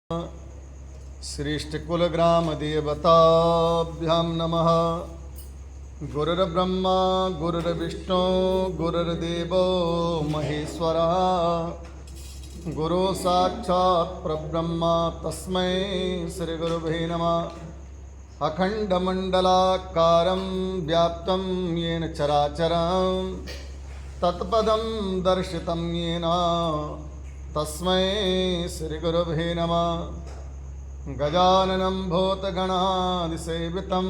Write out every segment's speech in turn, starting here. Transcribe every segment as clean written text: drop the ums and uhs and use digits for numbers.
श्रीष्टकुलग्रामदेवताभ्यां नमः। गुरुर्ब्रह्मा गुरुर्विष्णु गुरुर्देवो महेश्वरः। गुरु साक्षात् परब्रह्म तस्मै श्रीगुरुवे नमः। अखण्डमण्डलाकारं व्याप्तं येन चराचरं तत्पदं दर्शितं येन तस्मै श्रीगुरुवे नमः। गजाननं भूतगणादिसेवितं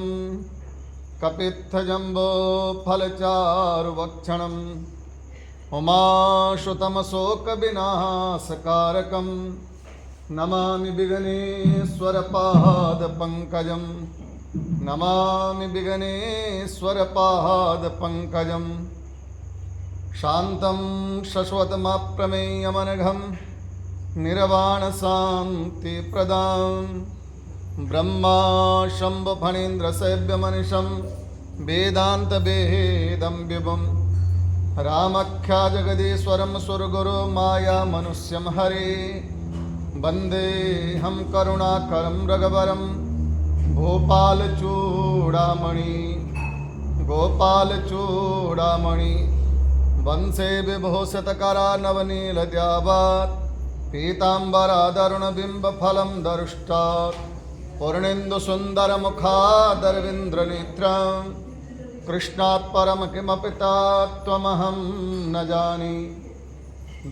कपित्थजम्बोफलचारुभक्षणम् उमाशुतमशोकविनाशकारकं नमामि विघ्नेश्वरपादपङ्कजं। नमामि विघ्नेश्वरपादपङ्कजं। शान्तं शश्वतमप्रमेयमनघं निर्वाणशान्तिप्रदां ब्रह्मा शम्भुफणीन्द्रसेव्यमनिशं वेदान्तवेदं विभुं रामख्याजगदीश्वरं सुरगुरु मायामनुष्यं हरे। वन्देऽहं करुणाकरं रघुवरं भूपालचूडामणि गोपालचूडामणि। वंशे विभूषितकरा नवनीलद्यावात् पीताम्बरादरुणबिम्बफलं दरुष्टात् पूर्णेन्दुसुन्दरमुखादरविन्द्रनेत्रं कृष्णात् परं किमपि तत्त्वमहं न जाने।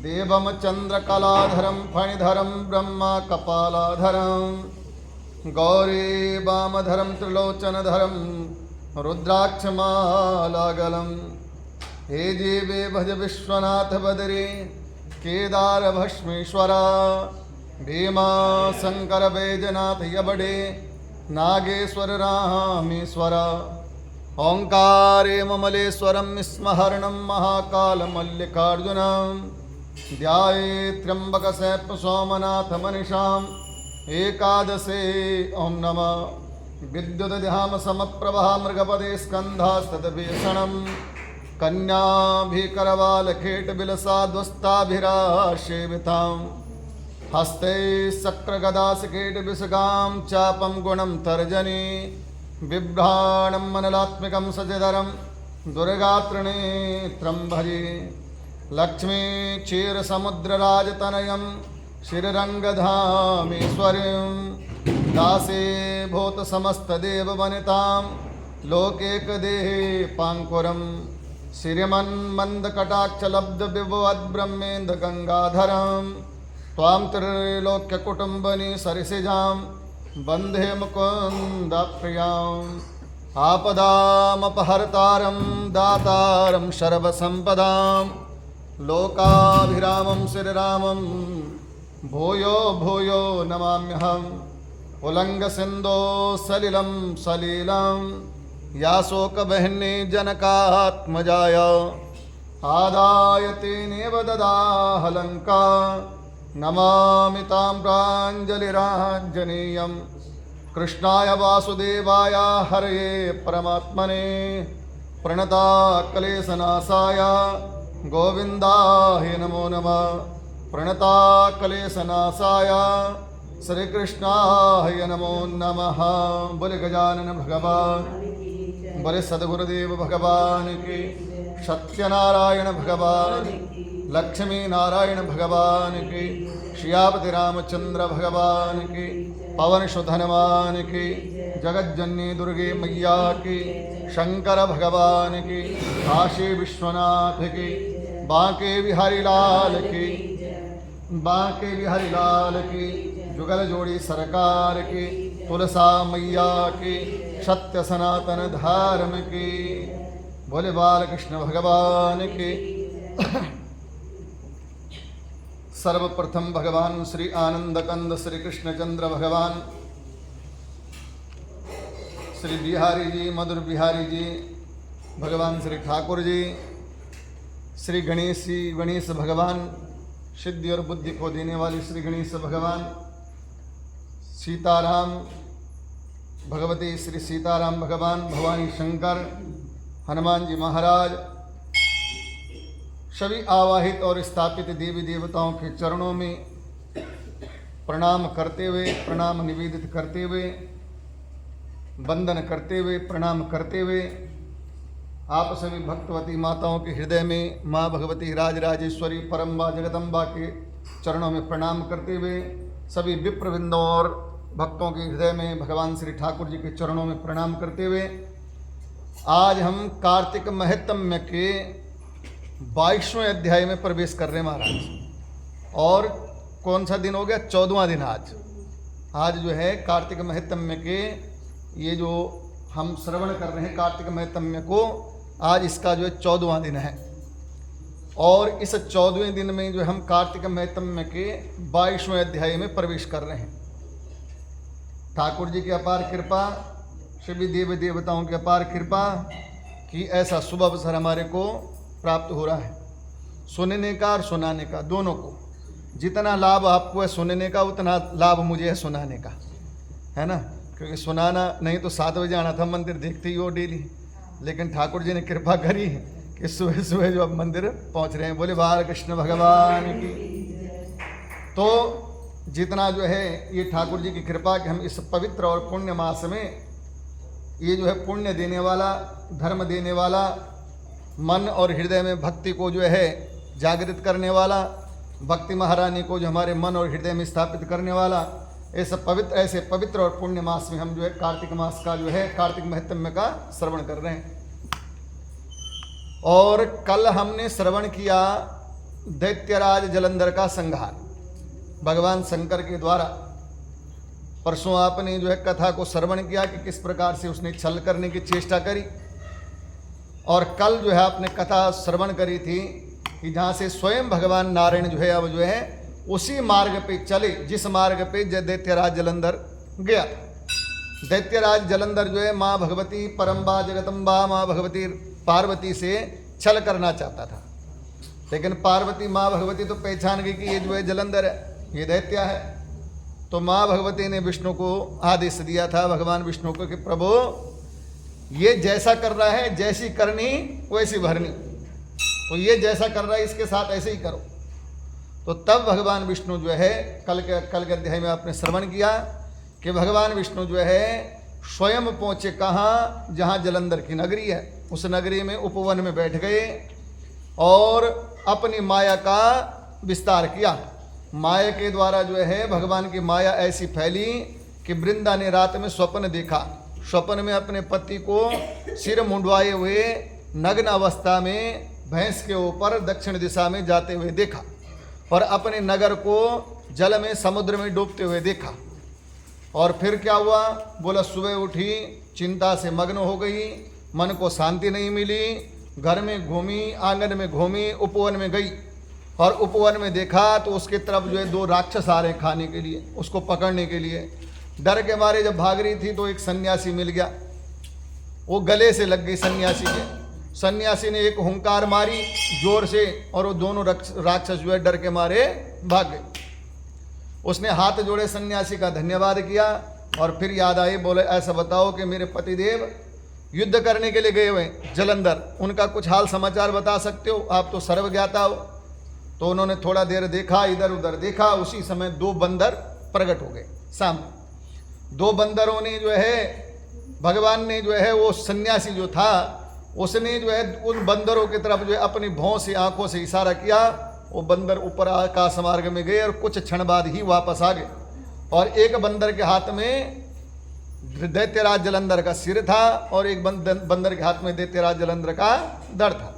देवं चन्द्रकलाधरं फणिधरं ब्रह्मकपालाधरं गौरी वामधरं त्रिलोचनधरं रुद्राक्षमालागलम्। हे जीवे भज विश्वनाथ बदरी केदार भस्मेश्वरा भीमा शंकर बैजनाथ यबडे नागेश्वर रामेश्वर। ओंकारे ममलेश्वरं स्मरणं महाकालमल्लिकार्जुनं ध्यायेत् त्र्यंबकशैप् सोमनाथमनिशाम् एकादशे ओं नमः। विद्युतध्याम समप्रभा मृगपदे स्कन्धास्तद्भीषणम् कन्याभिकरवालखेटबिलसाध्वस्ताभिरासेवितां हस्ते शक्रगदासकेटविषगां चापं गुणं तर्जनी बिभ्राणं मनलात्मिकं सचिदरं दुर्गात्रिनेत्रं भजे। लक्ष्मी क्षीरसमुद्रराजतनयं श्रीरङ्गधामेश्वरीं दासीभूतसमस्तदेववनितां लोकैकदेहाङ्कुरम् श्रीमन्मन्दकटाक्षलब्धविभवद्ब्रह्मेन्द्रगङ्गाधरं त्वां त्रैलोक्यकुटुम्बिनी सरिसिजां वन्दे मुकुन्दप्रियाम्। आपदामपहर्तारं दातारं सर्वसम्पदां लोकाभिरामं श्रीरामं भूयो भूयो नमाम्यहम्। उल्लङ्घसिन्धो सलिलं सलीलं या शोकबह्नि जनकात्मजाय आदाय तेनेव ददाह लङ्का। नमामि तां प्राञ्जलिराञ्जनेयं कृष्णाय वासुदेवाय हरये परमात्मने प्रणताक्लेशनाशाय गोविन्दाय नमो नमः। प्रणताक्लेशनाशाय श्रीकृष्णाय नमो नमः। बोले गजानन भगवान बोले सद्गुरुदेव भगवान की, सत्यनारायण भगवान लक्ष्मी नारायण भगवान की, श्यापति रामचंद्र भगवान की, पवन सुत हनुमान की, जगज्जननी दुर्गे मैया की, शंकर भगवान की, काशी विश्वनाथ की, बांके बिहारी लाल की, बांके बिहारी लाल की, जुगल जोड़ी सरकार की, तुलसा मैया की, सत्य सनातन धर्म की। बोले बालकृष्ण भगवान की। सर्वप्रथम भगवान श्री आनंद कंद श्री कृष्णचंद्र भगवान, श्री बिहारी जी, मधुर बिहारी जी, भगवान श्री ठाकुर जी, श्री गणेश भगवान, सिद्धि और बुद्धि को देने वाले श्री गणेश भगवान, सीताराम भगवती श्री सीताराम भगवान, भवानी शंकर, हनुमान जी महाराज, सभी आवाहित और स्थापित देवी देवताओं के चरणों में प्रणाम करते हुए, प्रणाम निवेदित करते हुए, वंदन करते हुए, प्रणाम करते हुए आप सभी भक्तवती माताओं के हृदय में माँ भगवती राजराजेश्वरी परम्बा जगदम्बा के चरणों में प्रणाम करते हुए, सभी विप्रवृंदों और भक्तों के हृदय में भगवान श्री ठाकुर जी के चरणों में प्रणाम करते हुए आज हम कार्तिक महत्म्य के 22वें अध्याय में प्रवेश कर रहे हैं महाराज। और कौन सा दिन हो गया? 14वां दिन आज जो है कार्तिक महत्म्य के, ये जो हम श्रवण कर रहे हैं कार्तिक महत्म्य को, आज इसका जो है 14वां दिन है। और इस 14वें दिन में जो हम कार्तिक महत्म्य के 22वें अध्याय में प्रवेश कर रहे हैं। ठाकुर जी की अपार कृपा, सभी देव देवताओं की अपार कृपा कि ऐसा शुभ अवसर हमारे को प्राप्त हो रहा है, सुनने का और सुनाने का, दोनों को। जितना लाभ आपको है सुनने का, उतना लाभ मुझे है सुनाने का, है ना। क्योंकि सुनाना नहीं तो 7 बजे आना था मंदिर, देखते ही हो डेली। लेकिन ठाकुर जी ने कृपा करी कि सुबह सुबह जो अब मंदिर पहुंच रहे हैं। बोले बाल कृष्ण भगवान की। तो जितना जो है ये ठाकुर जी की कृपा कि हम इस पवित्र और पुण्य मास में, ये जो है पुण्य देने वाला, धर्म देने वाला, मन और हृदय में भक्ति को जो है जागृत करने वाला, भक्ति महारानी को जो हमारे मन और हृदय में स्थापित करने वाला, ऐसे पवित्र और पुण्य मास में हम जो है कार्तिक मास का जो है कार्तिक महत्म्य का श्रवण कर रहे हैं। और कल हमने श्रवण किया दैत्यराज जलंधर का संहार भगवान शंकर के द्वारा। परसों आपने जो है कथा को श्रवण किया कि किस प्रकार से उसने छल करने की चेष्टा करी। और कल जो है आपने कथा श्रवण करी थी कि जहाँ से स्वयं भगवान नारायण जो है अब जो है उसी मार्ग पे चले जिस मार्ग पे दैत्यराज जलंधर गया था। दैत्यराज जलंधर जो है माँ भगवती परम्बा जगदम्बा माँ भगवती पार्वती से छल करना चाहता था। लेकिन पार्वती माँ भगवती तो पहचान गई कि ये जो है जलंधर है, ये दैत्य है। तो माँ भगवती ने विष्णु को आदेश दिया था, भगवान विष्णु को, कि प्रभु ये जैसा कर रहा है, जैसी करनी वैसी भरनी, तो ये जैसा कर रहा है इसके साथ ऐसे ही करो। तो तब भगवान विष्णु जो है कल के अध्याय में आपने श्रवण किया कि भगवान विष्णु जो है स्वयं पहुँचे कहाँ? जहाँ जलंधर की नगरी है, उस नगरी में उपवन में बैठ गए और अपनी माया का विस्तार किया। माया के द्वारा जो है भगवान की माया ऐसी फैली कि वृंदा ने रात में स्वप्न देखा। स्वप्न में अपने पति को सिर मुंडवाए हुए नग्न अवस्था में भैंस के ऊपर दक्षिण दिशा में जाते हुए देखा और अपने नगर को जल में समुद्र में डूबते हुए देखा। और फिर क्या हुआ? बोला सुबह उठी, चिंता से मग्न हो गई, मन को शांति नहीं मिली, घर में घूमी, आंगन में घूमी, उपवन में गई और उपवन में देखा तो उसके तरफ जो है 2 राक्षस आ रहे हैं खाने के लिए, उसको पकड़ने के लिए। डर के मारे जब भाग रही थी तो एक सन्यासी मिल गया, वो गले से लग गई सन्यासी के। सन्यासी ने एक हुंकार मारी जोर से और वो दोनों राक्षस जो है डर के मारे भाग गए। उसने हाथ जोड़े सन्यासी का धन्यवाद किया और फिर याद आई, बोले ऐसा बताओ कि मेरे पतिदेव युद्ध करने के लिए गए हुए जलंधर, उनका कुछ हाल समाचार बता सकते हो? आप तो सर्वज्ञाता हो। तो उन्होंने थोड़ा देर देखा, इधर उधर देखा। उसी समय 2 बंदर प्रकट हो गए सामने। 2 बंदरों ने जो है, भगवान ने जो है वो सन्यासी जो था उसने जो है उन बंदरों की तरफ जो है अपनी भौं से, आंखों से इशारा किया। वो बंदर ऊपर आकाश मार्ग में गए और कुछ क्षण बाद ही वापस आ गए। और एक बंदर के हाथ में दैत्यराज जलंधर का सिर था और एक बंदर के हाथ में दैत्यराज जलंधर का धड़ था।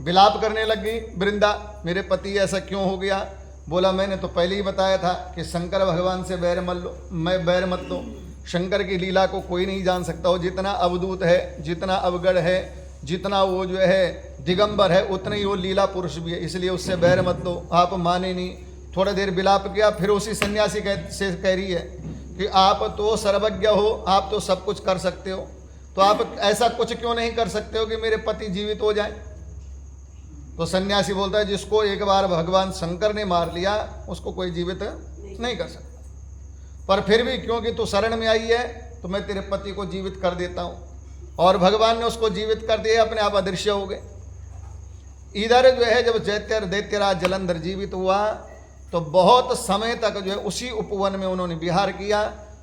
विलाप करने लगी वृंदा, मेरे पति ऐसा क्यों हो गया? बोला मैंने तो पहले ही बताया था कि शंकर भगवान से बैर मत लो, मैं बैर मत लो। शंकर की लीला को कोई नहीं जान सकता। वो जितना अवधूत है, जितना अवगढ़ है, जितना वो जो है दिगंबर है, उतना ही वो लीला पुरुष भी है, इसलिए उससे बैर मत लो। आप माने नहीं। थोड़ा देर विलाप किया, फिर उसी सन्यासी से कह रही है कि आप तो सर्वज्ञ हो, आप तो सब कुछ कर सकते हो, तो आप ऐसा कुछ क्यों नहीं कर सकते हो कि मेरे पति जीवित हो जाएं? तो सन्यासी बोलता है जिसको एक बार भगवान शंकर ने मार लिया उसको कोई जीवित नहीं कर सकता। पर फिर भी क्योंकि तू शरण में आई है तो मैं तेरे पति को जीवित कर देता हूँ। और भगवान ने उसको जीवित कर दिया, अपने आप अदृश्य हो गए। इधर जो है जब दैत्यराज जलंधर जीवित हुआ तो बहुत समय तक जो है उसी उपवन में उन्होंने विहार किया।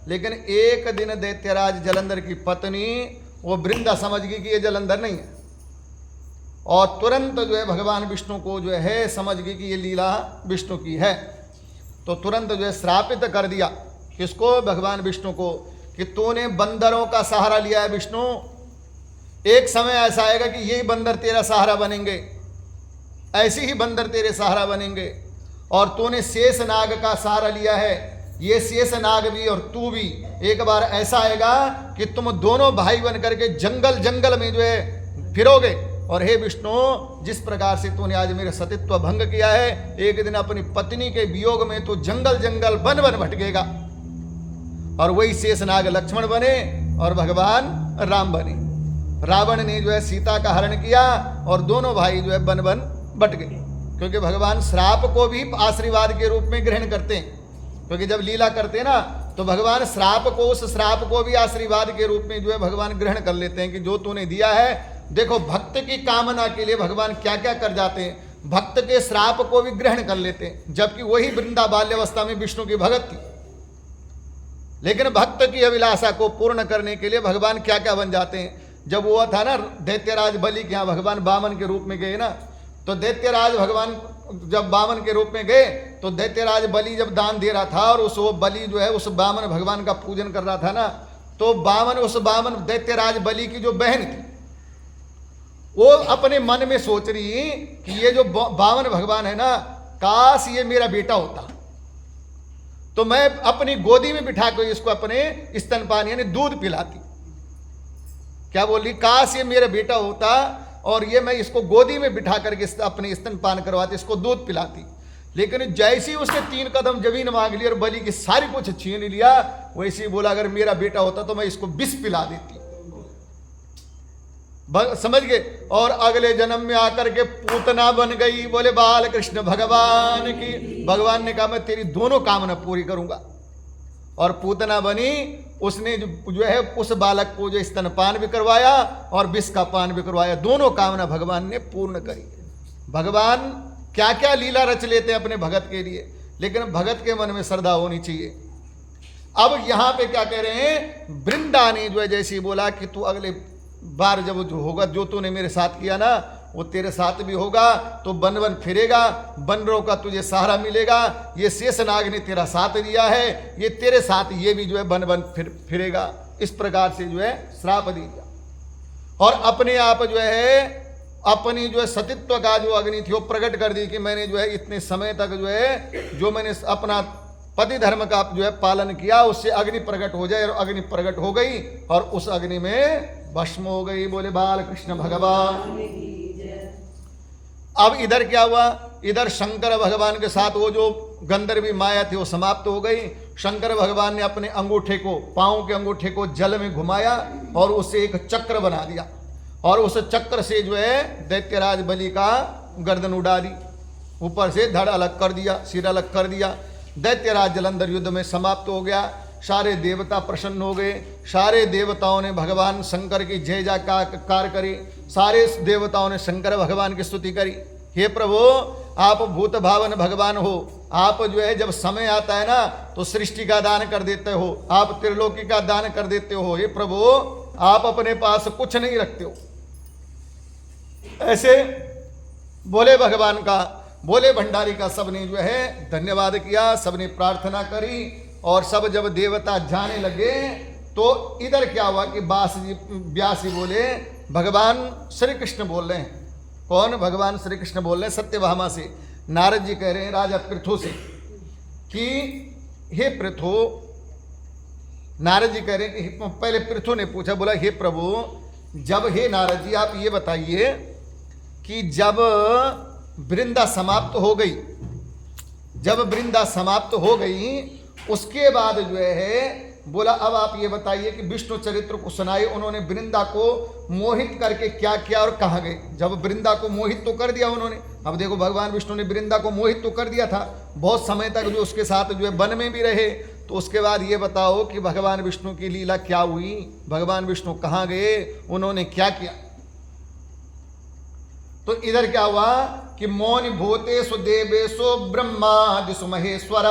लेकिन एक दिन दैत्यराज जलंधर की पत्नी वो वृंदा समझ गई कि ये जलंधर नहीं है, और तुरंत जो है भगवान विष्णु को जो है समझ गई कि ये लीला विष्णु की है। तो तुरंत जो है श्रापित कर दिया किसको, भगवान विष्णु को, कि तूने बंदरों का सहारा लिया है विष्णु, एक समय ऐसा आएगा कि यही बंदर तेरा सहारा बनेंगे, ऐसे ही बंदर तेरे सहारा बनेंगे। और तूने शेष नाग का सहारा लिया है, ये शेष नाग भी और तू भी एक बार ऐसा आएगा कि तुम दोनों भाई बन करके जंगल जंगल में जो है फिरोगे। और हे विष्णु, जिस प्रकार से तूने आज मेरा सतीत्व भंग किया है, एक दिन अपनी पत्नी के वियोग में तू जंगल जंगल वन वन भटकेगा। और वही शेष नाग लक्ष्मण बने और भगवान राम बने। रावण ने जो है सीता का हरण किया और दोनों भाई जो है वन वन भटके, क्योंकि भगवान श्राप को भी आशीर्वाद के रूप में ग्रहण करते हैं। क्योंकि जब लीला करते हैं ना, तो भगवान श्राप को, उस श्राप को भी आशीर्वाद के रूप में जो है भगवान ग्रहण कर लेते हैं कि जो तूने दिया है। देखो भक्त की कामना के लिए भगवान क्या क्या कर जाते हैं, भक्त के श्राप को भी ग्रहण कर लेते हैं। जबकि वही वृंदा बाल्यावस्था में विष्णु की भगत थी, लेकिन भक्त की अभिलाषा को पूर्ण करने के लिए भगवान क्या क्या बन जाते हैं। जब वो था ना दैत्यराज बलि के यहाँ भगवान वामन के रूप में गए ना, तो दैत्यराज भगवान जब वामन के रूप में गए, तो दैत्यराज बलि जब दान दे रहा था और वो बलि जो है उस वामन भगवान का पूजन कर रहा था ना, तो उस वामन दैत्यराज बलि की जो बहन थी, वो अपने मन में सोच रही कि ये जो वामन भगवान है ना, काश ये मेरा बेटा होता, तो मैं अपनी गोदी में बिठा कर इसको अपने स्तनपान यानी दूध पिलाती। क्या बोली, काश ये मेरा बेटा होता और ये मैं इसको गोदी में बिठा करके अपने स्तनपान करवाती, इसको दूध पिलाती। लेकिन जैसे ही उसने 3 कदम जमीन मांग ली और बलि की सारी कुछ छीन लिया, वैसे ही बोला अगर मेरा बेटा होता तो मैं इसको विष पिला देती। समझ गए। और अगले जन्म में आकर के पूतना बन गई। बोले बाल कृष्ण भगवान की। भगवान ने कहा मैं तेरी दोनों कामना पूरी करूंगा। और पूतना बनी, उसने जो है उस बालक को जो स्तनपान भी करवाया और विष का पान भी करवाया। दोनों कामना भगवान ने पूर्ण करी। भगवान क्या क्या लीला रच लेते हैं अपने भगत के लिए, लेकिन भगत के मन में श्रद्धा होनी चाहिए। अब यहां पे क्या कह रहे हैं, वृंदा ने जो है जैसे ही बोला कि तू अगले बार जब जो होगा, जो तूने मेरे साथ किया ना, वो तेरे साथ भी होगा, तो वन वन फिरेगा, बंदरों का तुझे सहारा मिलेगा। ये शेषनाग ने तेरा साथ दिया है, ये तेरे साथ ये भी जो है वन वन फिरेगा। इस प्रकार से जो है श्राप दिया। और अपने आप जो है अपनी जो है सतीत्व का जो अग्नि थी वो प्रकट कर दी कि मैंने जो है इतने समय तक जो है जो मैंने अपना पति धर्म का जो है पालन किया, उससे अग्नि प्रकट हो जाए। और अग्नि प्रकट हो गई और उस अग्नि में भस्म हो गई। बोले बाल कृष्ण भगवान। अब इधर क्या हुआ, इधर शंकर भगवान के साथ वो जो गंधर्वी माया थी वो समाप्त हो गई। शंकर भगवान ने अपने अंगूठे को, पांव के अंगूठे को जल में घुमाया और उससे एक चक्र बना दिया। और उस चक्र से जो है दैत्यराज बलि का गर्दन उड़ा दी, ऊपर से धड़ अलग कर दिया, सिर अलग कर दिया। दैत्यराज जलंधर युद्ध में समाप्त हो गया। सारे देवता प्रसन्न हो गए। सारे देवताओं ने भगवान शंकर की जय जयकार करी। सारे देवताओं ने शंकर भगवान की स्तुति करी। हे प्रभु, आप भूत भावन भगवान हो। आप जो है जब समय आता है ना तो सृष्टि का दान कर देते हो, आप त्रिलोकी का दान कर देते हो। हे प्रभु, आप अपने पास कुछ नहीं रखते हो। ऐसे बोले भगवान का, बोले भंडारी का सबने जो है धन्यवाद किया, सबने प्रार्थना करी। और सब जब देवता जाने लगे तो इधर क्या हुआ कि व्यास जी बोले भगवान श्री कृष्ण बोल रहे हैं। कौन? भगवान श्री कृष्ण बोल रहे हैं सत्यभामा से। नारद जी कह रहे हैं राजा पृथु से कि हे पृथु, नारद जी कह रहे हैं कि पहले पृथु ने पूछा, बोला हे प्रभु, जब, हे नारद जी आप ये बताइए कि जब वृंदा समाप्त हो गई, जब वृंदा समाप्त हो गई उसके बाद जो है बोला अब आप ये बताइए कि विष्णु चरित्र को सुनाए, उन्होंने वृंदा को मोहित करके क्या किया और कहाँ गए। जब वृंदा को मोहित तो कर दिया उन्होंने, अब देखो भगवान विष्णु ने वृंदा को मोहित तो कर दिया था, बहुत समय तक जो उसके साथ जो है वन में भी रहे। तो उसके बाद ये बताओ कि भगवान विष्णु की लीला क्या हुई, भगवान विष्णु कहाँ गए, उन्होंने क्या किया। तो इधर क्या हुआ कि मौन भूतेषु देवेशो ब्रह्मादिषु महेश्वर।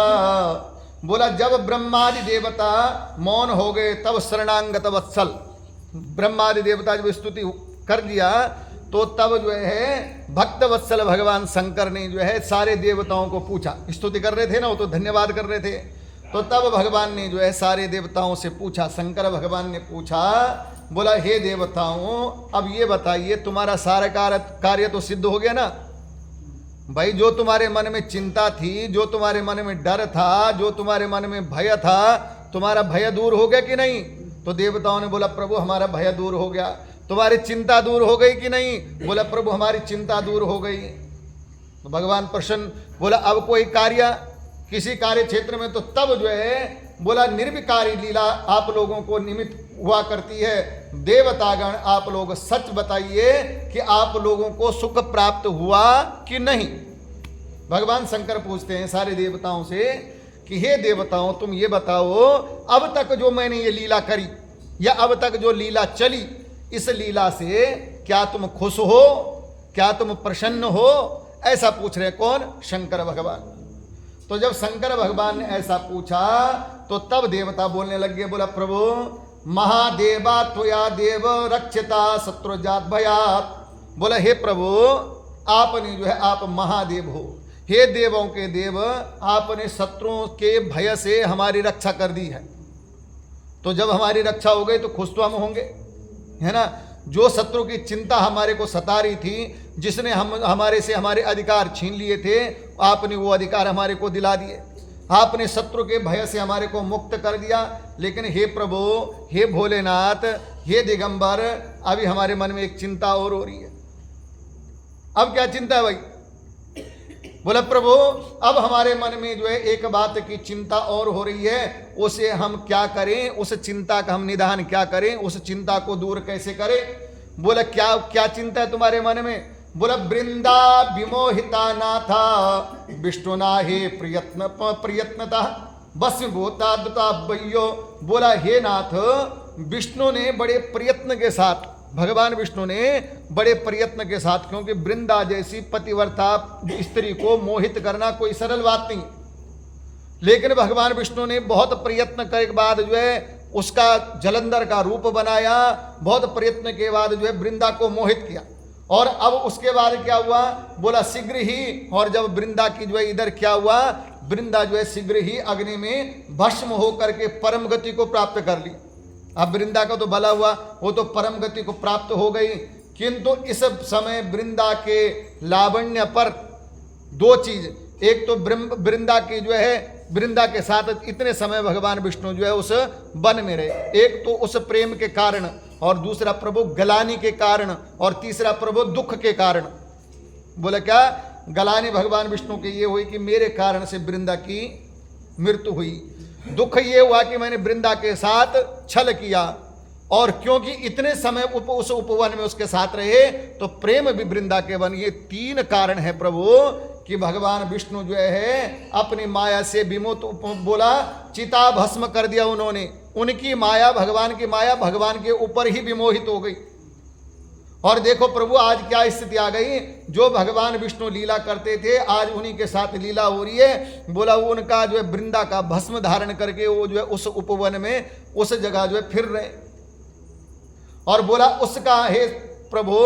बोला जब ब्रह्मादि देवता मौन हो गए तब शरणांगत वत्सल, ब्रह्मादि देवता जब स्तुति कर दिया तो तब जो है भक्त वत्सल भगवान शंकर ने जो है सारे देवताओं को पूछा, स्तुति कर रहे थे ना, वो तो धन्यवाद कर रहे थे, तो तब भगवान ने जो है सारे देवताओं से पूछा, शंकर भगवान ने पूछा, बोला हे देवताओं अब ये बताइए तुम्हारा सारा कार्य तो सिद्ध हो गया ना भाई, जो तुम्हारे मन में चिंता थी, जो तुम्हारे मन में डर था, जो तुम्हारे मन में भय था, तुम्हारा भय दूर हो गया कि नहीं? तो देवताओं ने बोला प्रभु हमारा भय दूर हो गया। तुम्हारी चिंता दूर हो गई कि नहीं? बोला प्रभु हमारी चिंता दूर हो गई। तो भगवान प्रसन्न, बोला अब कोई कार्य किसी कार्य क्षेत्र में, तो तब जो है बोला निर्विकारी लीला आप लोगों को निमित्त हुआ करती है। देवतागण आप लोग सच बताइए कि आप लोगों को सुख प्राप्त हुआ कि नहीं? भगवान शंकर पूछते हैं सारे देवताओं से कि हे देवताओं तुम ये बताओ अब तक जो मैंने ये लीला करी या अब तक जो लीला चली, इस लीला से क्या तुम खुश हो, क्या तुम प्रसन्न हो? ऐसा पूछ रहे कौन? शंकर भगवान। तो जब शंकर भगवान ने ऐसा पूछा तो तब देवता बोलने लग गए, बोला प्रभु महादेवा त्वया देव रक्षिता शत्रुजात भयात। बोला हे प्रभु आपने जो है आप महादेव हो, हे देवों के देव, आपने शत्रुओं के भय से हमारी रक्षा कर दी है। तो जब हमारी रक्षा हो गई तो खुश तो हम होंगे, है ना? जो शत्रु की चिंता हमारे को सता रही थी, जिसने हमारे से हमारे अधिकार छीन लिए थे, आपने वो अधिकार हमारे को दिला दिए। आपने शत्रु के भय से हमारे को मुक्त कर दिया। लेकिन हे प्रभु, हे भोलेनाथ, हे दिगंबर, अभी हमारे मन में एक चिंता और हो रही है। अब क्या चिंता है भाई? बोला प्रभु अब हमारे मन में जो है एक बात की चिंता और हो रही है, उसे हम क्या करें? उस चिंता का हम निदान क्या करें? उस चिंता को दूर कैसे करें? बोला क्या क्या चिंता है तुम्हारे मन में? बोला वृंदा विमोहिता नाथा विष्णुना हे प्रयत्नता वस्मीभूता दुता भैयो। बोला हे नाथ, विष्णु ने बड़े प्रयत्न के साथ, भगवान विष्णु ने बड़े प्रयत्न के साथ, क्योंकि वृंदा जैसी पतिव्रता स्त्री को मोहित करना कोई सरल बात नहीं, लेकिन भगवान विष्णु ने बहुत प्रयत्न के बाद जो है उसका जलंधर का रूप बनाया, बहुत प्रयत्न के बाद जो है वृंदा को मोहित किया। और अब उसके बाद क्या हुआ? बोला शीघ्र ही, और जब वृंदा की जो है इधर क्या हुआ, वृंदा जो है शीघ्र ही अग्नि में भस्म होकर के परम गति को प्राप्त कर ली। अब वृंदा का तो भला हुआ, वो तो परम गति को प्राप्त हो गई, किंतु इस समय वृंदा के लावण्य पर दो चीज, एक तो वृंदा की जो है, वृंदा के साथ इतने समय भगवान विष्णु जो है उस वन में रहे, एक तो उस प्रेम के कारण, और दूसरा प्रभु गलानी के कारण, और तीसरा प्रभु दुख के कारण। बोले क्या? गलानी भगवान विष्णु के ये हुई कि मेरे कारण से वृंदा की मृत्यु हुई, दुख ये हुआ कि मैंने वृंदा के साथ छल किया, और क्योंकि इतने समय उस उपवन में उसके साथ रहे तो प्रेम भी वृंदा के वन। ये तीन कारण है प्रभु कि भगवान विष्णु जो है अपनी माया से विमुक्त, बोला चिता भस्म कर दिया उन्होंने, उनकी माया, भगवान की माया भगवान के ऊपर ही विमोहित हो गई। और देखो प्रभु आज क्या स्थिति आ गई, जो भगवान विष्णु लीला करते थे आज उन्हीं के साथ लीला हो रही है। बोला वो उनका जो है वृंदा का भस्म धारण करके वो जो है उस उपवन में उस जगह जो है फिर रहे, और बोला उसका हे प्रभु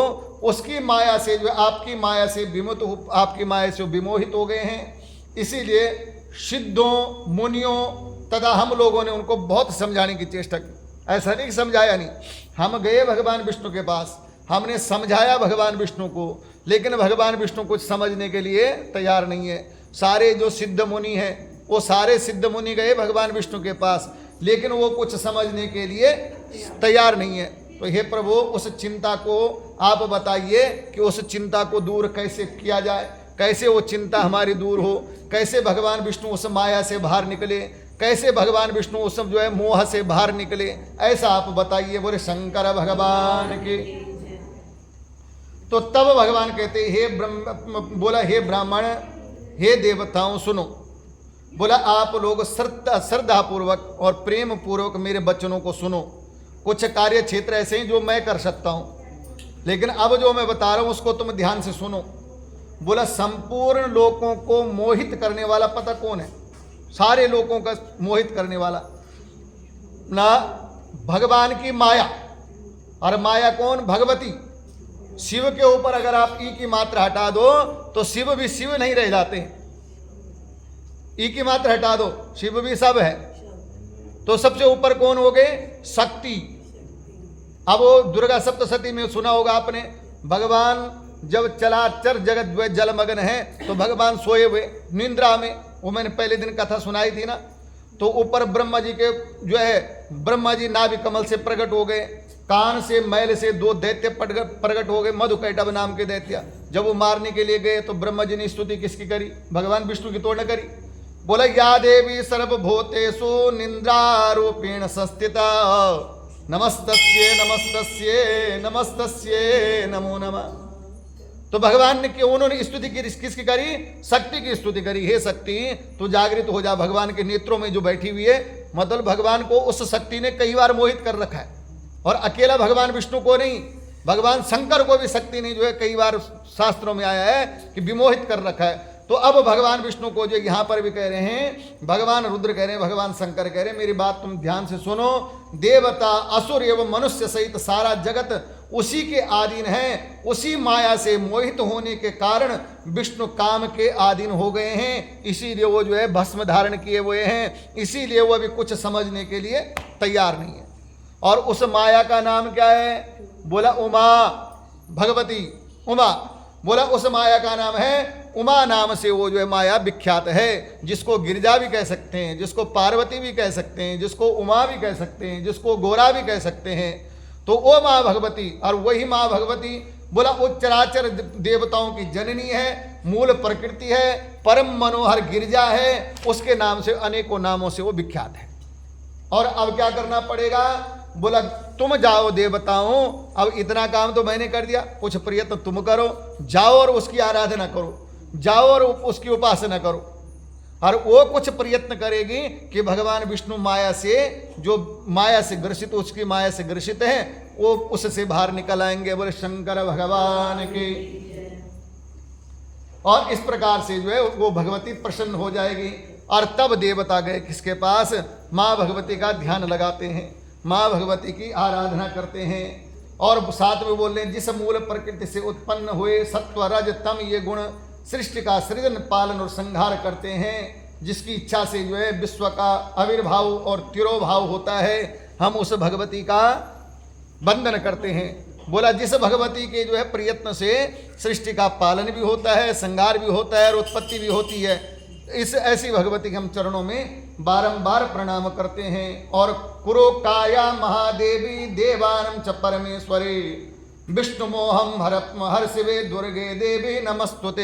उसकी माया से जो आपकी माया से विमुक्त, आपकी माया से विमोहित हो गए हैं। इसीलिए सिद्धों मुनियों तथा हम लोगों ने उनको बहुत समझाने की चेष्टा की, ऐसा नहीं समझाया नहीं, हम गए भगवान विष्णु के पास, हमने समझाया भगवान विष्णु को, लेकिन भगवान विष्णु कुछ समझने के लिए तैयार नहीं है। सारे जो सिद्ध मुनि हैं वो सारे सिद्ध मुनि गए भगवान विष्णु के पास, लेकिन वो कुछ समझने के लिए तैयार नहीं है। तो हे प्रभु उस चिंता को आप बताइए कि उस चिंता को दूर कैसे किया जाए, कैसे वो चिंता हमारी दूर हो, कैसे भगवान विष्णु उस माया से बाहर निकले, कैसे भगवान विष्णु उस जो है मोह से बाहर निकले, ऐसा आप बताइए। बोले शंकर भगवान के। तो तब भगवान कहते हे बोला हे ब्राह्मण, हे देवताओं सुनो। बोला आप लोग श्रद्धा पूर्वक और प्रेम पूर्वक मेरे वचनों को सुनो। कुछ कार्य क्षेत्र ऐसे हैं जो मैं कर सकता हूँ, लेकिन अब जो मैं बता रहा हूं उसको तुम ध्यान से सुनो। बोला संपूर्ण लोगों को मोहित करने वाला पता कौन है? सारे लोगों का मोहित करने वाला ना भगवान की माया। और माया कौन? भगवती। शिव के ऊपर अगर आप ई की मात्रा हटा दो तो शिव भी शिव नहीं रह जाते हैं। ई की मात्रा हटा दो, शिव भी सब है। तो सबसे ऊपर कौन हो गए? शक्ति। अब वो दुर्गा सप्तशती में सुना होगा आपने, भगवान जब चलाचर जगत जलमग्न है तो भगवान सोए हुए निंद्रा में, वो मैंने पहले दिन कथा सुनाई थी ना। तो ऊपर ब्रह्मा जी के जो है, ब्रह्मा जी नाभि कमल से प्रकट हो गए, कान से मैल से 2 दैत्य प्रकट हो गए, मधुकैटभ नाम के दैत्य। जब वो मारने के लिए गए तो ब्रह्मा जी ने स्तुति किसकी करी? भगवान विष्णु की तो न करी। बोला या देवी सर्वभूतेषु निंद्रारूपेण संस्थिता नमस्तस्ये नमस्तस्ये नमस्तस्ये नमो नमः। तो भगवान ने क्यों, उन्होंने स्तुति की किसकी करी? शक्ति की स्तुति करी। हे शक्ति तू जागृत हो जा। भगवान के नेत्रों में जो बैठी हुई है, मतलब भगवान को उस शक्ति ने कई बार मोहित कर रखा है। और अकेला भगवान विष्णु को नहीं, भगवान शंकर को भी शक्ति ने जो है कई बार शास्त्रों में आया है कि विमोहित कर रखा है। तो अब भगवान विष्णु को जो यहाँ पर भी कह रहे हैं, भगवान रुद्र कह रहे हैं, भगवान शंकर कह रहे हैं, मेरी बात तुम ध्यान से सुनो। देवता असुर एवं मनुष्य सहित सारा जगत उसी के अधीन है। उसी माया से मोहित होने के कारण विष्णु काम के अधीन हो गए हैं। इसीलिए वो जो है भस्म धारण किए हुए हैं, इसीलिए वो अभी कुछ समझने के लिए तैयार नहीं है। और उस माया का नाम क्या है? बोला उमा, भगवती उमा। बोला उस माया का नाम है उमा। नाम से वो जो है माया विख्यात है, जिसको गिरिजा भी कह सकते हैं, जिसको पार्वती भी कह सकते हैं, जिसको उमा भी कह सकते हैं, जिसको गोरा भी कह सकते हैं। तो वो माँ भगवती, और वही माँ भगवती बोला वो चराचर देवताओं की जननी है, मूल प्रकृति है, परम मनोहर गिरिजा है। उसके नाम से, अनेकों नामों से वो विख्यात है। और अब क्या करना पड़ेगा? बोला तुम जाओ देवताओं, अब इतना काम तो मैंने कर दिया, कुछ प्रयत्न तुम करो। जाओ और उसकी आराधना करो, जाओ और उसकी उपासना करो। और वो कुछ प्रयत्न करेगी कि भगवान विष्णु माया से, जो माया से ग्रसित, उसकी माया से ग्रसित है, वो उससे बाहर निकल आएंगे। बोले शंकर भगवान की। और इस प्रकार से जो है वो भगवती प्रसन्न हो जाएगी। और तब देवता गए किसके पास? माँ भगवती का ध्यान लगाते हैं, माँ भगवती की आराधना करते हैं। और साथ में बोल रहे हैं जिस मूल प्रकृति से उत्पन्न हुए सत्व रज तम ये गुण सृष्टि का सृजन पालन और संहार करते हैं, जिसकी इच्छा से जो है विश्व का आविर्भाव और तिरोभाव होता है, हम उस भगवती का वंदन करते हैं। बोला जिस भगवती के जो है प्रयत्न से सृष्टि का पालन भी होता है, संहार भी होता है और उत्पत्ति भी होती है, इस ऐसी भगवती के हम चरणों में बारंबार प्रणाम करते हैं। और कुरो काया महादेवी देवानम च परमेश्वरी विष्णु मोहम हर शिवे दुर्गे देवी नमस्तुते।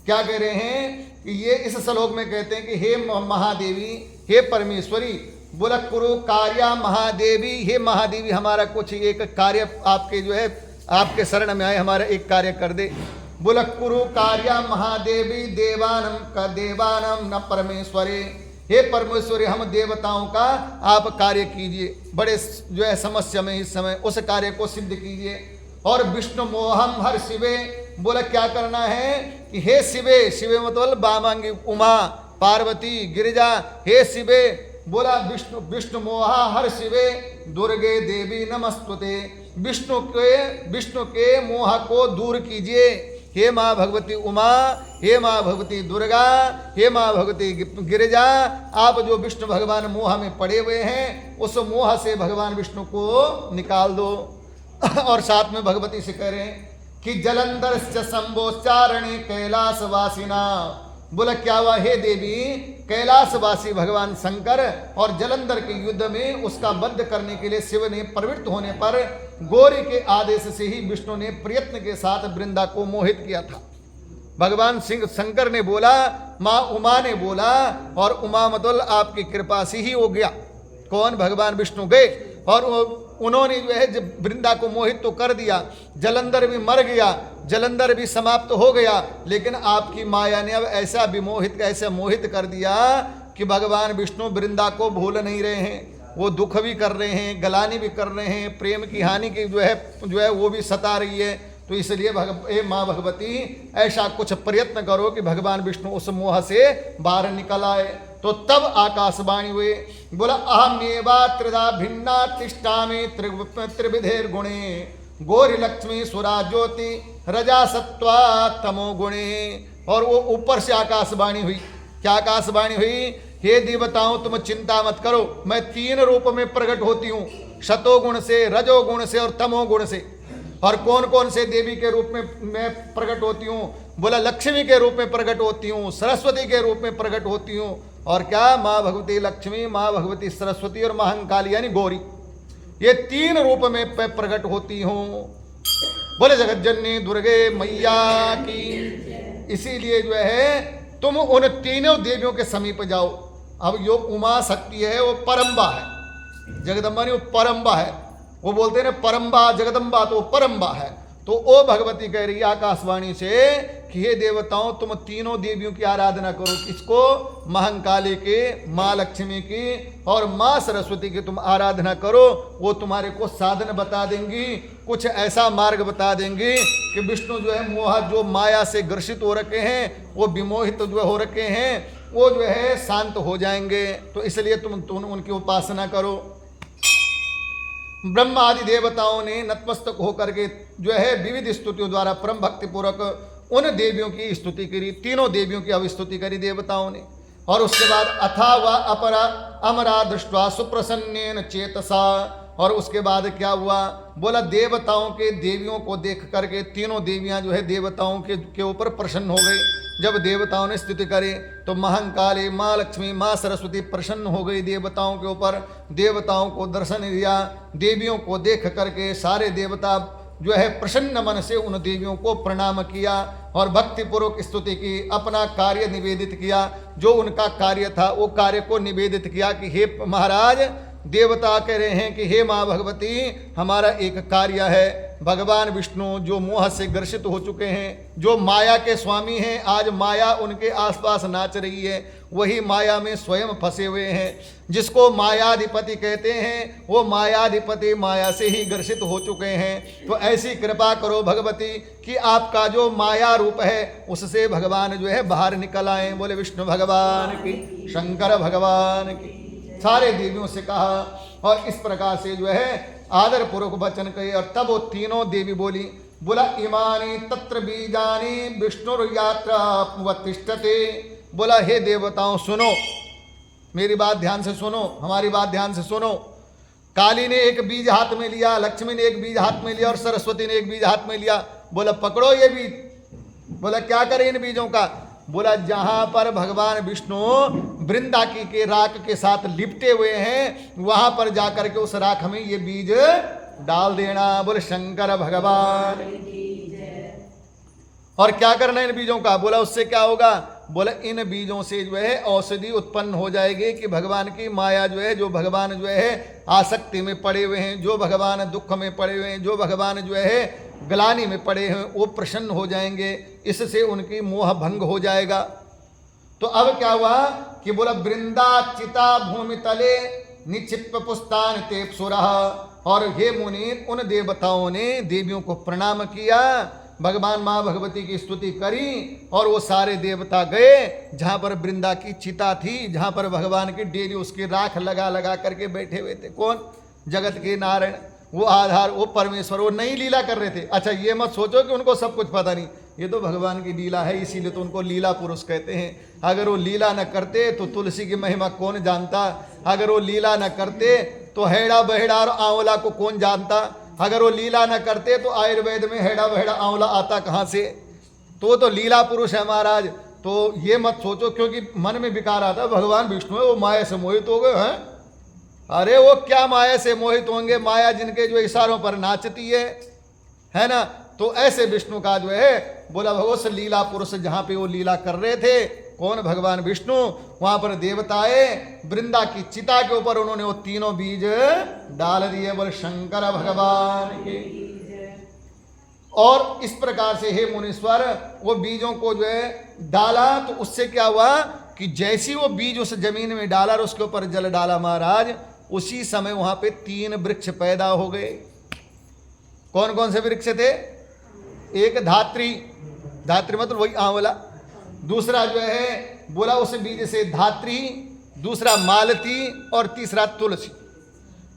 क्या कह रहे हैं कि ये इस श्लोक में कहते हैं कि हे महादेवी, हे परमेश्वरी। बोला कुरु कार्या महादेवी, हे महादेवी हमारा कुछ एक कार्य आपके जो है आपके शरण में आए, हमारा एक कार्य कर दे। बोला कुरु कार्या महादेवी देवानम का देवानम न परमेश्वरी, हे परमेश्वरी हम देवताओं का आप कार्य कीजिए, बड़े जो है समस्या में इस समय उस कार्य को सिद्ध कीजिए। और विष्णु मोहम हर शिवे, बोला क्या करना है कि हे शिवे, शिवे मतलब बामांगी उमा पार्वती गिरिजा, हे शिवे। बोला विष्णु मोहा हर शिवे दुर्गे देवी नमस्तुते, विष्णु के मोह को दूर कीजिए, हे माँ भगवती उमा, हे माँ भगवती दुर्गा, हे माँ भगवती गिरिजा। आप जो विष्णु भगवान मोह में पड़े हुए हैं, उस मोह से भगवान विष्णु को निकाल दो। और साथ में भगवती से कह रहे हैं कि जलंधर शंभोच्चारणे कैलाशवासिना। बोला क्या हुआ हे देवी, कैलाशवासी भगवान शंकर और जलंधर के युद्ध में उसका वध करने के लिए शिव ने प्रवृत्त होने पर गौरी के आदेश से ही विष्णु ने प्रयत्न के साथ वृंदा को मोहित किया था। भगवान शंकर ने बोला, माँ उमा ने बोला, और उमा मतलब आपकी कृपा से ही हो गया। कौन? भगवान विष्णु गए और उन्होंने जो है जब वृंदा को मोहित तो कर दिया, जलंधर भी मर गया, जलंधर भी समाप्त हो गया, लेकिन आपकी माया ने अब ऐसा विमोहित, ऐसा मोहित कर दिया कि भगवान विष्णु वृंदा को भूल नहीं रहे हैं। वो दुख भी कर रहे हैं, गलानी भी कर रहे हैं, प्रेम की हानि की जो है वो भी सता रही है। तो इसलिए माँ भगवती ऐसा कुछ प्रयत्न करो कि भगवान विष्णु उस मोह से बाहर निकल आए। तो तब आकाशवाणी हुए, बोला अहमेवा त्रिधा भिन्ना तिष्ठा में त्रिविधेर गुणे गौरी लक्ष्मी सुरा ज्योति रजा सत्वा तमो गुणे। और वो ऊपर से आकाशवाणी हुई। क्या आकाशवाणी हुई? हे देवताओं तुम चिंता मत करो, मैं 3 रूप में प्रकट होती हूँ, शतोगुण से, रजोगुण से और तमोगुण से। और कौन कौन से देवी के रूप में मैं प्रकट होती हूँ? बोला लक्ष्मी के रूप में प्रकट होती हूँ, सरस्वती के रूप में प्रकट होती हूँ। और क्या? माँ भगवती लक्ष्मी, माँ भगवती सरस्वती और महाकाली यानी गौरी, ये 3 रूप में प्रकट होती हूँ। बोले जगत जननी दुर्गे मैया की। इसीलिए जो है तुम उन तीनों देवियों के समीप जाओ। अब जो उमा शक्ति है वो परम्बा है, जगदम्बा नहीं, वो परम्बा है। वो बोलते हैं ना परम्बा जगदम्बा, तो परम्बा है। तो वो भगवती कह रही है आकाशवाणी से कि हे देवताओं तुम तीनों देवियों की आराधना करो। किसको? महाकाली की, माँ लक्ष्मी की और माँ सरस्वती की तुम आराधना करो। वो तुम्हारे को साधन बता देंगी, कुछ ऐसा मार्ग बता देंगी कि विष्णु जो है मोह जो माया से ग्रसित हो रखे हैं, वो विमोहित जो हो रखे हैं, वो जो है शांत हो जाएंगे। तो इसलिए तुम उनकी उपासना करो। ब्रह्मा आदि देवताओं ने नतमस्तक होकर के जो है विविध स्तुतियों द्वारा परम भक्ति पूर्वक उन देवियों की स्तुति करी, तीनों देवियों की अभिस्तुति करी देवताओं ने। और उसके बाद अथा व अपरा अमरा दृष्टवा सुप्रसन्नेन चेतसा। और उसके बाद क्या हुआ? बोला देवताओं के देवियों को देख करके तीनों देवियां जो है देवताओं के ऊपर प्रसन्न हो गई। जब देवताओं ने स्तुति करे तो महाकाली, माँ लक्ष्मी, माँ सरस्वती प्रसन्न हो गई देवताओं के ऊपर। देवताओं को दर्शन दिया, देवियों को देख करके सारे देवता जो है प्रसन्न मन से उन देवियों को प्रणाम किया और भक्तिपूर्वक स्तुति की, अपना कार्य निवेदित किया। जो उनका कार्य था वो कार्य को निवेदित किया कि हे महाराज, देवता कह रहे हैं कि हे माँ भगवती हमारा एक कार्य है। भगवान विष्णु जो मोह से ग्रसित हो चुके हैं, जो माया के स्वामी हैं, आज माया उनके आसपास नाच रही है, वही माया में स्वयं फंसे हुए हैं। जिसको मायाधिपति कहते हैं वो मायाधिपति माया से ही ग्रसित हो चुके हैं। तो ऐसी कृपा करो भगवती कि आपका जो माया रूप है उससे भगवान जो है बाहर निकल आए। बोले विष्णु भगवान की, शंकर भगवान की। सारे देवियों से कहा और इस प्रकार से जो है आदर पूर्वक वचन कहे। और तब वो तीनों देवी बोली, बोला इमानी तत्र बीजानी विष्णुर यात्रा तिष्ठते। बोला हे देवताओं सुनो, मेरी बात ध्यान से सुनो, हमारी बात ध्यान से सुनो। काली ने एक बीज हाथ में लिया, लक्ष्मी ने एक बीज हाथ में लिया और सरस्वती ने एक बीज हाथ में लिया। बोला पकड़ो ये बीज। बोला क्या करें इन बीजों का? बोला जहां पर भगवान विष्णु वृंदाकी के राख के साथ लिपटे हुए हैं वहां पर जाकर के उस राख में ये बीज डाल देना। बोले शंकर भगवान। और क्या करना इन बीजों का? बोला उससे क्या होगा? बोला इन बीजों से जो है औषधि उत्पन्न हो जाएगी कि भगवान की माया जो है, जो भगवान जो है आसक्ति में पड़े हुए हैं, जो भगवान दुख में पड़े हुए हैं, जो भगवान जो है ग्लानि में पड़े हैं, वो प्रसन्न हो जाएंगे। इससे उनकी मोह भंग हो जाएगा। तो अब क्या हुआ कि बोला वृंदा चिता भूमि तले निक्षिप्त पुस्तान तेपसुरः। और हे मुनि उन देवताओं ने देवियों को प्रणाम किया, भगवान माँ भगवती की स्तुति करी और वो सारे देवता गए जहाँ पर वृंदा की चिता थी, जहाँ पर भगवान की डेली उसकी राख लगा लगा करके बैठे हुए थे। कौन? जगत के नारायण, वो आधार, वो परमेश्वर, वो नई लीला कर रहे थे। अच्छा ये मत सोचो कि उनको सब कुछ पता नहीं, ये तो भगवान की लीला है, इसीलिए तो उनको लीला पुरुष कहते हैं। अगर वो लीला न करते तो तुलसी की महिमा कौन जानता? अगर वो लीला न करते तो हेड़ा बहेड़ा और आंवला को कौन जानता? अगर वो लीला न करते तो आयुर्वेद में हेड़ा बहेड़ा आंवला आता कहाँ से? तो लीला पुरुष है महाराज। तो ये मत सोचो क्योंकि मन में विकार आता है भगवान विष्णु है वो माया से मोहित हो गए हैं। अरे वो क्या माया से मोहित होंगे? माया जिनके जो इशारों पर नाचती है ना। तो ऐसे विष्णु का जो है बोला भगवत लीला पुरुष जहाँ पे वो लीला कर रहे थे, कौन? भगवान विष्णु। वहां पर देवताए वृंदा की चिता के ऊपर उन्होंने वो तीनों बीज डाल दिए। बोले शंकर भगवान के। और इस प्रकार से हे मुनीश्वर वो बीजों को जो है डाला तो उससे क्या हुआ कि जैसी वो बीज उस जमीन में डाला और उसके ऊपर जल डाला महाराज, उसी समय वहां पे 3 वृक्ष पैदा हो गए। कौन कौन से वृक्ष थे? एक धात्री, धात्री मतलब वही आंवला, दूसरा जो है बोला उस बीज से धात्री, दूसरा मालती और तीसरा तुलसी।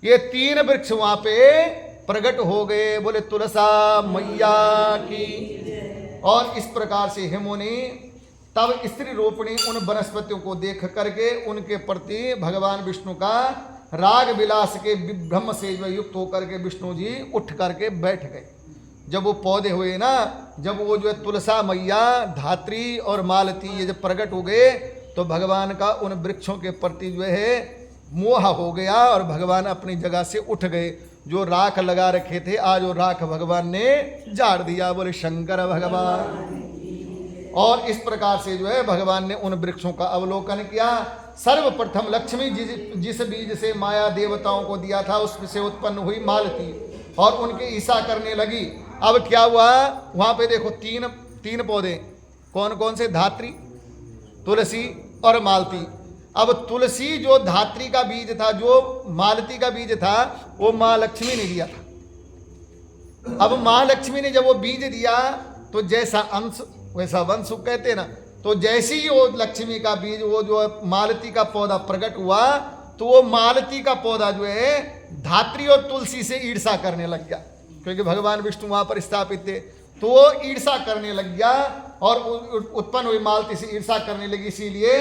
ये 3 वृक्ष वहां पे प्रकट हो गए। बोले तुलसा मैया की। और इस प्रकार से हे मुनि तब स्त्री रूपिणी उन वनस्पतियों को देख करके उनके प्रति भगवान विष्णु का राग विलास के ब्रह्म से युक्त होकर के विष्णु जी उठ करके बैठ गए। जब वो पौधे हुए ना, जब वो जो है तुलसा मैया, धात्री और मालती ये जब प्रकट हो गए तो भगवान का उन वृक्षों के प्रति जो है मोह हो गया और भगवान अपनी जगह से उठ गए। जो राख लगा रखे थे आज वो राख भगवान ने झाड़ दिया। बोले शंकर भगवान। और इस प्रकार से जो है भगवान ने उन वृक्षों का अवलोकन किया। सर्वप्रथम लक्ष्मी जिस बीज से माया देवताओं को दिया था उससे उत्पन्न हुई मालती और उनके ईसा करने लगी। अब क्या हुआ? वहां पे देखो तीन पौधे, कौन कौन से? धात्री, तुलसी और मालती। अब तुलसी जो धात्री का बीज था, जो मालती का बीज था, वो माँ लक्ष्मी ने दिया था। अब माँ लक्ष्मी ने जब वो बीज दिया तो जैसा अंश वैसा वंश कहते हैं ना, तो जैसे ही वो लक्ष्मी का बीज वो जो मालती का पौधा प्रकट हुआ तो वो मालती का पौधा जो है धात्री और तुलसी से ईर्षा करने लग गया, क्योंकि भगवान विष्णु वहां पर स्थापित थे। तो वो ईर्षा करने लग गया और उत्पन्न हुई मालती से ईर्षा करने लगी। इसीलिए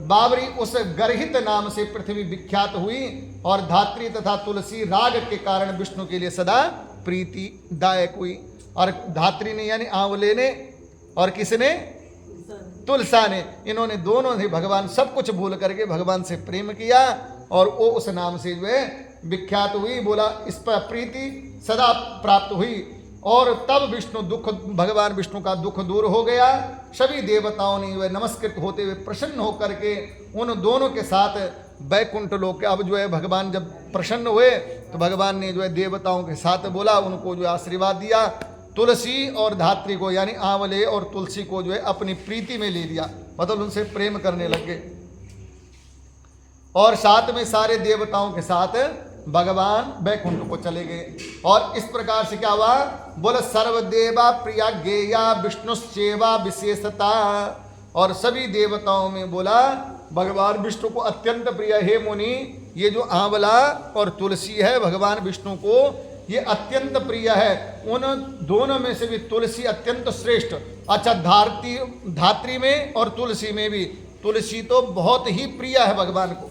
बाबरी उस गर्हित नाम से पृथ्वी विख्यात हुई और धात्री तथा तुलसी राग के कारण विष्णु के लिए सदा प्रीतिदायक हुई। और धात्री ने यानी आंवले ने और किसने? तुलसा ने। इन्होंने दोनों ने भगवान सब कुछ भूल करके भगवान से प्रेम किया और वो उस नाम से जो है विख्यात हुई। बोला इस पर प्रीति सदा प्राप्त हुई और तब विष्णु भगवान विष्णु का दुख दूर हो गया। सभी देवताओं ने वह नमस्कृत होते हुए प्रसन्न होकर के उन दोनों के साथ बैकुंठ लोक। अब जो है भगवान जब प्रसन्न हुए तो भगवान ने जो है देवताओं के साथ बोला, उनको जो आशीर्वाद दिया। तुलसी और धात्री को यानी आंवले और तुलसी को जो है अपनी प्रीति में ले लिया, मतलब उनसे प्रेम करने लगे। और साथ में सारे देवताओं के साथ भगवान बैकुंठ को चले गए। और इस प्रकार से क्या हुआ? बोले सर्वदेवा प्रिया गेया विष्णुश्चेवा विशेषता। और सभी देवताओं में बोला भगवान विष्णु को अत्यंत प्रिय। हे मुनि, ये जो आंवला और तुलसी है भगवान विष्णु को ये अत्यंत प्रिय है। उन दोनों में से भी तुलसी अत्यंत श्रेष्ठ। अच्छा, धात्री में और तुलसी में भी तुलसी तो बहुत ही प्रिय है भगवान को।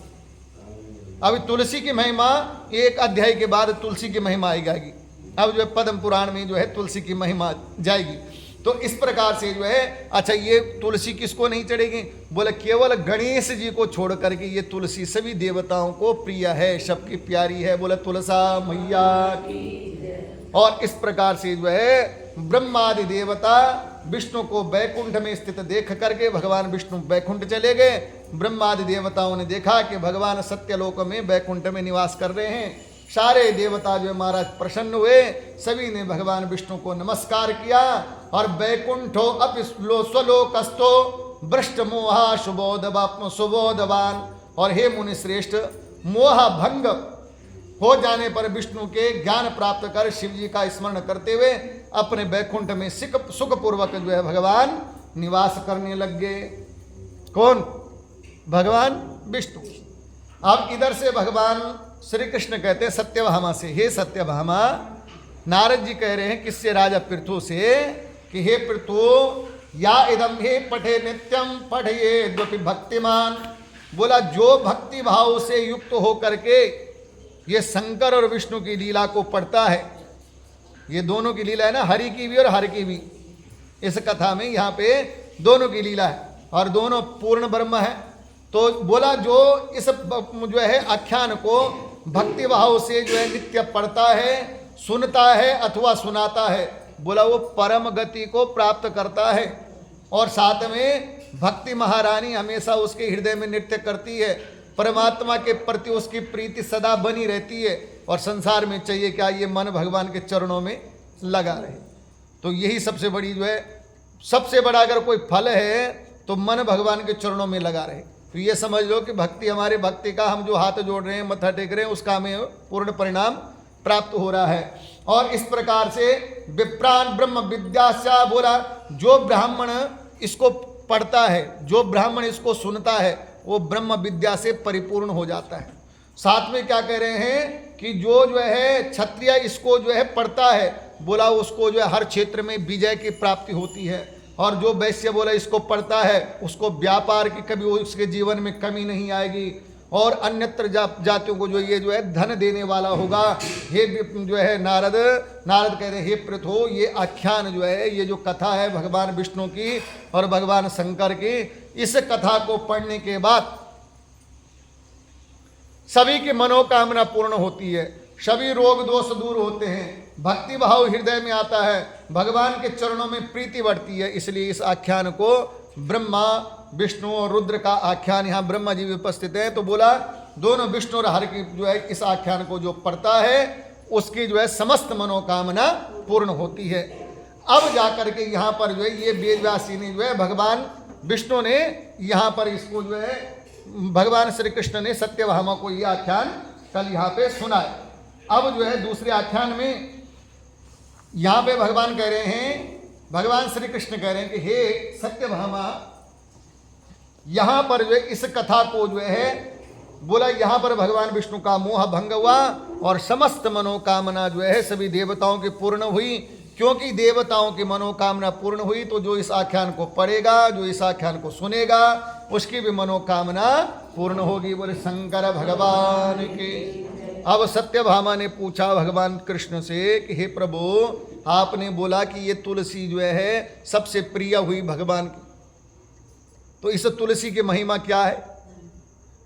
अभी तुलसी की महिमा एक अध्याय के बाद तुलसी की महिमा आई जाएगी। अब जो है पद्म पुराण में जो है तुलसी की महिमा जाएगी। तो इस प्रकार से जो है, अच्छा ये तुलसी किसको नहीं चढ़ेगी? बोले केवल गणेश जी को छोड़ करके ये तुलसी सभी देवताओं को प्रिय है, सबकी प्यारी है। बोले तुलसा मैया की। और इस प्रकार से जो है ब्रह्मादि देवता विष्णु को बैकुंठ में स्थित देख करके भगवान विष्णु बैकुंठ चले गए। ब्रह्मादि देवताओं ने देखा कि भगवान सत्यलोक में बैकुंठ में निवास कर रहे हैं। सारे देवता जो महाराज प्रसन्न हुए, सभी ने भगवान विष्णु को नमस्कार किया। और बैकुंठो अपि स्वलोकस्थो भ्रष्ट मोहा सुबोधवान। और हे मुनि श्रेष्ठ, मोह भंग हो जाने पर विष्णु के ज्ञान प्राप्त कर शिव जी का स्मरण करते हुए अपने बैकुंठ में सुखपूर्वक जो है भगवान निवास करने लग गए। कौन? भगवान विष्णु। अब इधर से भगवान श्री कृष्ण कहते हैं सत्यभामा से, हे सत्यभामा, नारद जी कह रहे हैं किससे? राजा पृथु से कि हे पृथु, या इदम हे पठे नित्यम पठये द्वपि भक्तिमान। बोला जो भक्ति भाव से युक्त हो करके ये शंकर और विष्णु की लीला को पढ़ता है, ये दोनों की लीला है ना, हरि की भी और हर की भी। इस कथा में यहाँ पे दोनों की लीला है और दोनों पूर्ण ब्रह्म है। तो बोला जो इस जो है आख्यान को भक्ति भाव से जो है नित्य पढ़ता है, सुनता है अथवा सुनाता है, बोला वो परम गति को प्राप्त करता है। और साथ में भक्ति महारानी हमेशा उसके हृदय में नृत्य करती है, परमात्मा के प्रति उसकी प्रीति सदा बनी रहती है। और संसार में चाहिए क्या? ये मन भगवान के चरणों में लगा रहे। तो यही सबसे बड़ी जो है, सबसे बड़ा अगर कोई फल है तो मन भगवान के चरणों में लगा रहे। तो ये समझ लो कि भक्ति, हमारे भक्ति का हम जो हाथ जोड़ रहे हैं, मत्था टेक रहे हैं, उसका हमें पूर्ण परिणाम प्राप्त हो रहा है। और इस प्रकार से विप्रान ब्रह्म विद्यास्या बोला, जो ब्राह्मण इसको पढ़ता है, जो ब्राह्मण इसको सुनता है, वो ब्रह्म विद्या से परिपूर्ण हो जाता है। साथ में क्या कह रहे हैं कि जो है क्षत्रिय इसको जो है पढ़ता है, बोला उसको जो है हर क्षेत्र में विजय की प्राप्ति होती है। और जो वैश्य बोला इसको पढ़ता है, उसको व्यापार की कभी उसके जीवन में कमी नहीं आएगी। और अन्यत्र जातियों को जो ये जो है धन देने वाला होगा। हे जो है नारद कह रहे हैं, हे पृथो, ये आख्यान जो है, ये जो कथा है भगवान विष्णु की और भगवान शंकर की, इस कथा को पढ़ने के बाद सभी की मनोकामना पूर्ण होती है, सभी रोग दोष दूर होते हैं, भक्ति भाव हृदय में आता है, भगवान के चरणों में प्रीति बढ़ती है। इसलिए इस आख्यान को ब्रह्मा विष्णु और रुद्र का आख्यान, यहाँ ब्रह्मा जी भी उपस्थित है, तो बोला दोनों विष्णु और हर की जो है इस आख्यान को जो पढ़ता है उसकी जो है समस्त मनोकामना पूर्ण होती है। अब जाकर के यहाँ पर जो है ये वेदव्यासी ने जो है भगवान विष्णु ने यहाँ पर इसको जो है भगवान श्री कृष्ण ने सत्यभामा को ये आख्यान कल यहाँ पे सुनाया। अब जो है दूसरे आख्यान में यहाँ पे भगवान कह रहे हैं, भगवान श्री कृष्ण कह रहे हैं कि हे सत्यभामा, यहाँ पर जो है इस कथा को जो है बोला, यहाँ पर भगवान विष्णु का मोह भंग हुआ और समस्त मनोकामना जो है सभी देवताओं की पूर्ण हुई। क्योंकि देवताओं की मनोकामना पूर्ण हुई तो जो इस आख्यान को पढ़ेगा, जो इस आख्यान को सुनेगा, उसकी भी मनोकामना पूर्ण होगी। बोले शंकर भगवान की। अब सत्यभामा ने पूछा भगवान कृष्ण से कि हे प्रभु, आपने बोला कि ये तुलसी जो है सबसे प्रिय हुई भगवान की, तो इस तुलसी की महिमा क्या है?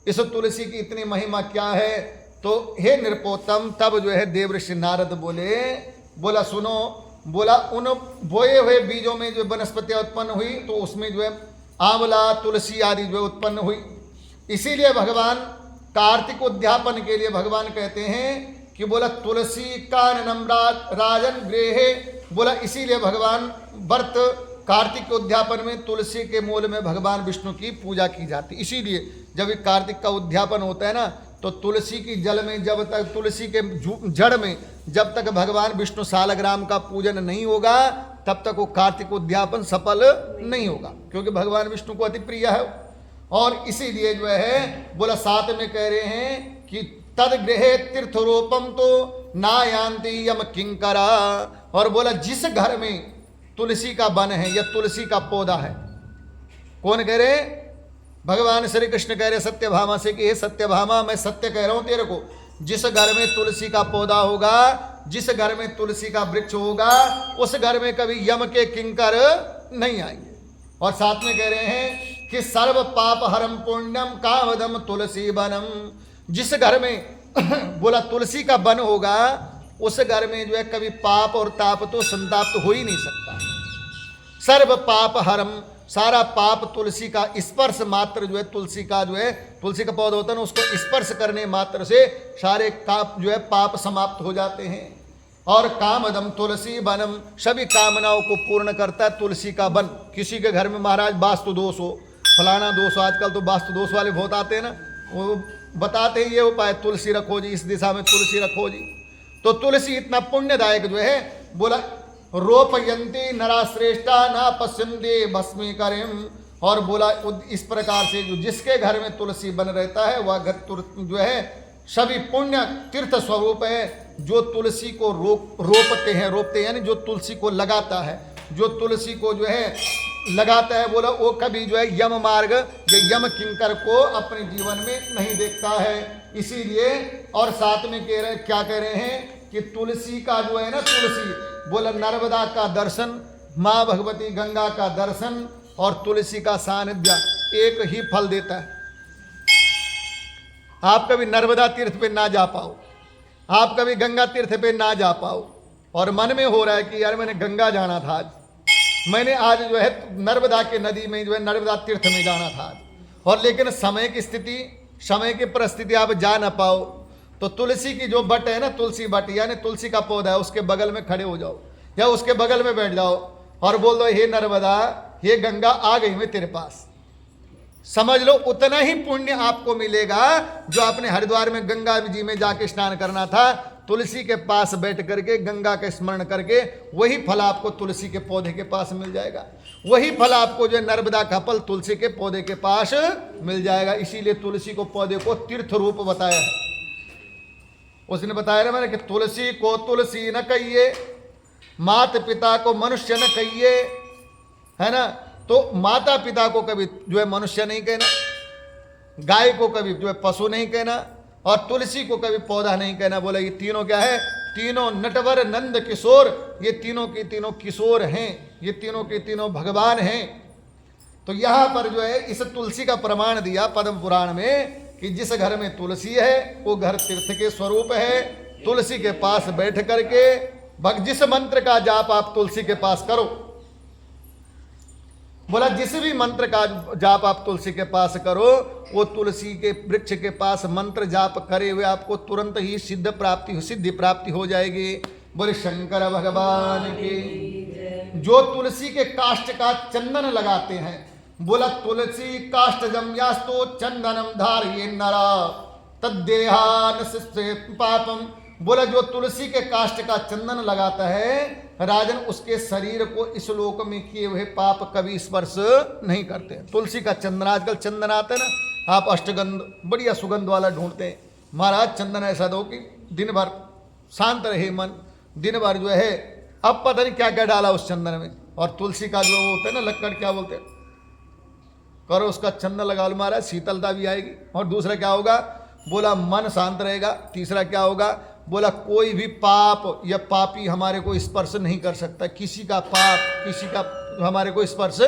इस तुलसी की इतनी महिमा क्या है? तो हे नृपोत्तम, तब जो है देवऋषि नारद बोला सुनो, बोला उन बोए हुए बीजों में जो वनस्पतियां उत्पन्न हुई तो उसमें जो है आंवला तुलसी आदि जो उत्पन्न हुई। इसीलिए भगवान कार्तिक उद्यापन के लिए भगवान कहते हैं कि बोला तुलसी काननम राजन गृहे, बोला इसीलिए भगवान व्रत कार्तिक के उद्यापन में तुलसी के मूल में भगवान विष्णु की पूजा की जाती। इसीलिए जब कार्तिक का उद्यापन होता है ना, तो तुलसी की जल में जब तक, तुलसी के जड़ में जब तक भगवान विष्णु सालग्राम का पूजन नहीं होगा तब तक वो कार्तिक उद्यापन सफल नहीं होगा, क्योंकि भगवान विष्णु को अति प्रिय है। और इसीलिए जो है बोला साथ में कह रहे हैं कि तद गृहे तीर्थरूपम तो नायांति यम किंकरा, और बोला जिस घर में तुलसी का वन है या तुलसी का पौधा है, कौन कह रहे? भगवान श्री कृष्ण कह रहे सत्यभामा से कि हे सत्यभामा, मैं सत्य कह रहा हूं तेरे को, जिस घर में तुलसी का पौधा होगा, जिस घर में तुलसी का वृक्ष होगा, उस घर में कभी यम के किंकर नहीं आएंगे। और साथ में कह रहे हैं कि सर्व पाप हरम पुण्यम कावदम तुलसी वनम, जिस घर में बोला तुलसी का वन होगा उस घर में जो है कभी पाप और ताप तो संताप तो हो ही नहीं सकता। सर्व पाप हरम, सारा पाप तुलसी का स्पर्श मात्र जो है, तुलसी का जो है तुलसी का पौधा होता है ना, उसको स्पर्श करने मात्र से सारे जो है पाप समाप्त हो जाते हैं। और कामदम तुलसी वनम, सभी कामनाओं को पूर्ण करता है तुलसी का वन। किसी के घर में महाराज वास्तु दोष हो, फलाना दोष हो, आजकल तो वास्तु दोष वाले बहुत आते हैं ना, वो बताते हैं ये उपाय तुलसी रखो जी, इस दिशा में तुलसी रखो जी। तो तुलसी इतना पुण्यदायक जो है, बोला रोपयंती नरा श्रेष्ठा ना पश्यन्ते भस्मी करेम, और बोला इस प्रकार से जो जिसके घर में तुलसी बन रहता है वह घर जो है सभी पुण्य तीर्थ स्वरूप है। जो तुलसी को रोपते हैं यानी जो तुलसी को लगाता है, जो तुलसी को जो है लगाता है, बोला वो कभी जो है यम मार्ग या यम किंकर को अपने जीवन में नहीं देखता है। इसीलिए और साथ में क्या कह रहे हैं कि तुलसी का जो है ना, तुलसी बोला नर्मदा का दर्शन, माँ भगवती गंगा का दर्शन और तुलसी का सानिध्य एक ही फल देता है। आप कभी नर्मदा तीर्थ पे ना जा पाओ, आप कभी गंगा तीर्थ पे ना जा पाओ, और मन में हो रहा है कि यार मैंने गंगा जाना था आज, मैंने आज जो है नर्मदा के नदी में जो है नर्मदा तीर्थ में जाना था आज, और लेकिन समय की स्थिति, समय की परिस्थिति आप जा ना पाओ, तो तुलसी की जो बट है ना, तुलसी बट यानी तुलसी का पौधा है, उसके बगल में खड़े हो जाओ या उसके बगल में बैठ जाओ और बोल दो हे नर्मदा, हे गंगा, आ गई मैं तेरे पास। समझ लो उतना ही पुण्य आपको मिलेगा जो आपने हरिद्वार में गंगा जी में जाके स्नान करना था, तुलसी के पास बैठ करके गंगा का स्मरण करके वही फल आपको तुलसी के पौधे के पास मिल जाएगा। वही फल आपको जो नर्मदा का फल तुलसी के पौधे के पास मिल जाएगा। इसीलिए तुलसी को पौधे को तीर्थ रूप बताया है। उसने बताया ना मैंने कि तुलसी को तुलसी न कहिए, मात पिता को मनुष्य न कहिए, है ना। तो माता पिता को कभी जो है मनुष्य नहीं कहना, गाय को कभी जो है पशु नहीं कहना, और तुलसी को कभी पौधा नहीं कहना। बोला ये तीनों क्या है? तीनों नटवर नंद किशोर, ये तीनों के तीनों किशोर हैं, ये तीनों के तीनों भगवान हैं। तो यहाँ पर जो है इस तुलसी का प्रमाण दिया पद्म पुराण में कि जिस घर में तुलसी है वो घर तीर्थ के स्वरूप है। तुलसी के पास बैठ करके जिस मंत्र का जाप आप तुलसी के पास करो, बोला जिस भी मंत्र का जाप आप तुलसी के पास करो, वो तुलसी के वृक्ष के पास मंत्र जाप करे हुए आपको तुरंत ही सिद्धि प्राप्ति हो जाएगी। बोले शंकर भगवान की। जो तुलसी के काष्ठ का चंदन लगाते हैं, बोला तुलसी काष्ठ जम्यास्तो चंदनम धारिये नरा तद्देहान से पापम। बोला जो तुलसी के काष्ठ का चंदन लगाता है राजन, उसके शरीर को इस लोक में किए हुए पाप कभी स्पर्श नहीं करते। तुलसी का चंदन, आजकल चंदन आता है ना, आप अष्टगंध बढ़िया सुगंध वाला ढूंढते हैं। महाराज चंदन ऐसा दो कि दिन भर शांत रहे मन, दिन भर जो है अब पता नहीं क्या क्या डाला उस चंदन में। और तुलसी का जो होता है ना लक्कड़, क्या बोलते हैं, करो उसका चंदन लगा लो महाराज, शीतलता भी आएगी। और दूसरा क्या होगा? बोला मन शांत रहेगा। तीसरा क्या होगा? बोला कोई भी पाप या पापी हमारे को स्पर्श नहीं कर सकता। किसी का पाप किसी का हमारे को स्पर्श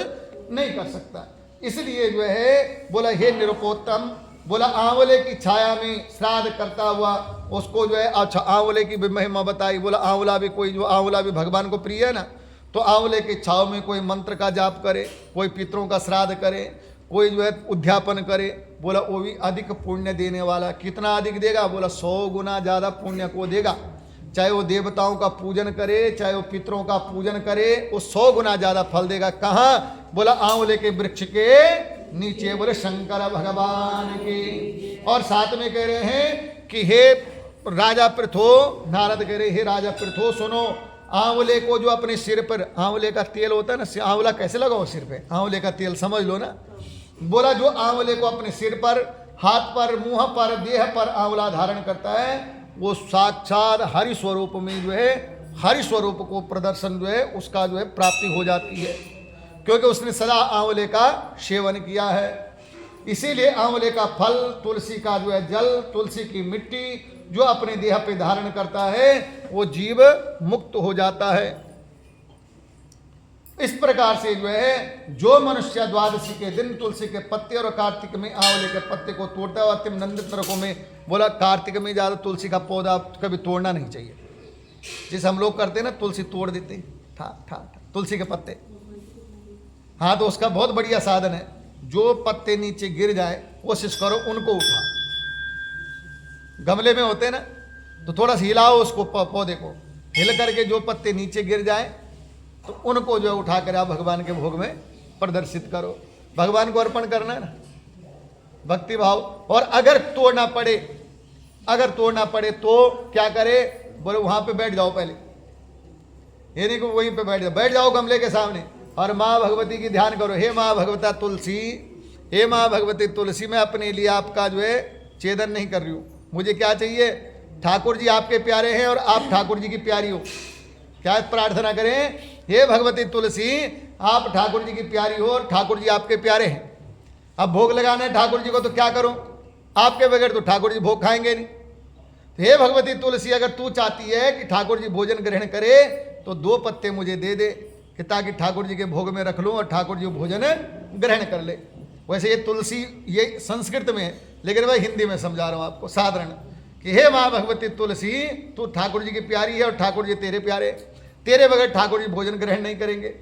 नहीं कर सकता। इसलिए जो है बोला हे निरुपोत्तम, बोला आंवले की छाया में श्राद्ध करता हुआ उसको जो है, अच्छा आंवले की भी महिमा बताई। बोला आंवला भी कोई जो आंवला भी भगवान को प्रिय है ना, तो आंवले की छाव में कोई मंत्र का जाप करे, कोई पितरों का श्राद्ध करे, कोई जो है उद्यापन करे, बोला वो भी अधिक पुण्य देने वाला। कितना अधिक देगा? बोला 100 गुना ज़्यादा पुण्य को देगा। चाहे वो देवताओं का पूजन करे, चाहे वो पितरों का पूजन करे, वो 100 गुना ज़्यादा फल देगा। कहाँ? बोला आंवले के वृक्ष के नीचे। बोले शंकर भगवान की। और साथ में कह रहे हैं कि हे राजा पृथो, नारद कह रहे हे राजा पृथो सुनो, आंवले को जो अपने सिर पर आंवले का तेल होता है ना, आंवला कैसे लगाओ सिर पे, आंवले का तेल समझ लो ना। बोला जो आंवले को अपने सिर पर, हाथ पर, मुंह पर, देह पर आंवला धारण करता है, वो साक्षात हरि स्वरूप में जो है हरि स्वरूप को प्रदर्शन जो है उसका जो है प्राप्ति हो जाती है, क्योंकि उसने सदा आंवले का सेवन किया है। इसीलिए आंवले का फल, तुलसी का जो है जल, तुलसी की मिट्टी जो अपने देह पे धारण करता है वो जीव मुक्त हो जाता है। इस प्रकार से जो है जो मनुष्य द्वादशी के दिन तुलसी के पत्ते और कार्तिक में आंवले के पत्ते को तोड़ता है, अत्यंत नंदित नरकों में, बोला कार्तिक में ज़्यादा तुलसी का पौधा कभी तोड़ना नहीं चाहिए। जिसे हम लोग करते हैं ना, तुलसी तोड़ देते हैं, ठा तुलसी के पत्ते। हाँ, तो उसका बहुत बढ़िया साधन है, जो पत्ते नीचे गिर जाए कोशिश करो उनको उठा। गमले में होते हैं ना, तो थोड़ा सा हिलाओ उसको, पौधे को हिल करके जो पत्ते नीचे गिर जाए तो उनको जो है उठा कर आप भगवान के भोग में प्रदर्शित करो। भगवान को अर्पण करना है ना, भक्ति भाव। और अगर तोड़ना पड़े तो क्या करे? बोले वहां पे बैठ जाओ पहले, ये नहीं को वहीं पे बैठ जाओ गमले के सामने और माँ भगवती की ध्यान करो। हे माँ भगवता तुलसी, हे माँ भगवती तुलसी, मैं अपने लिए आपका जो है छेदन नहीं कर रही हूँ। मुझे क्या चाहिए? ठाकुर जी आपके प्यारे हैं और आप ठाकुर जी की प्यारी हो। क्या प्रार्थना करें? हे भगवती तुलसी, आप ठाकुर जी की प्यारी हो और ठाकुर जी आपके प्यारे हैं। अब भोग लगाना है ठाकुर जी को, तो क्या करूं? आपके बगैर तो ठाकुर जी भोग खाएंगे नहीं। तो हे भगवती तुलसी, अगर तू चाहती है कि ठाकुर जी भोजन ग्रहण करे तो 2 पत्ते मुझे दे दे, कि ताकि ठाकुर जी के भोग में रख लूँ और ठाकुर जी भोजन ग्रहण कर ले। वैसे ये तुलसी ये संस्कृत में है, लेकिन मैं हिंदी में समझा रहा हूँ आपको साधारण, कि हे माँ भगवती तुलसी, तू ठाकुर जी की प्यारी है और ठाकुर जी तेरे प्यारे, तेरे बगैर ठाकुर जी भोजन ग्रहण नहीं करेंगे।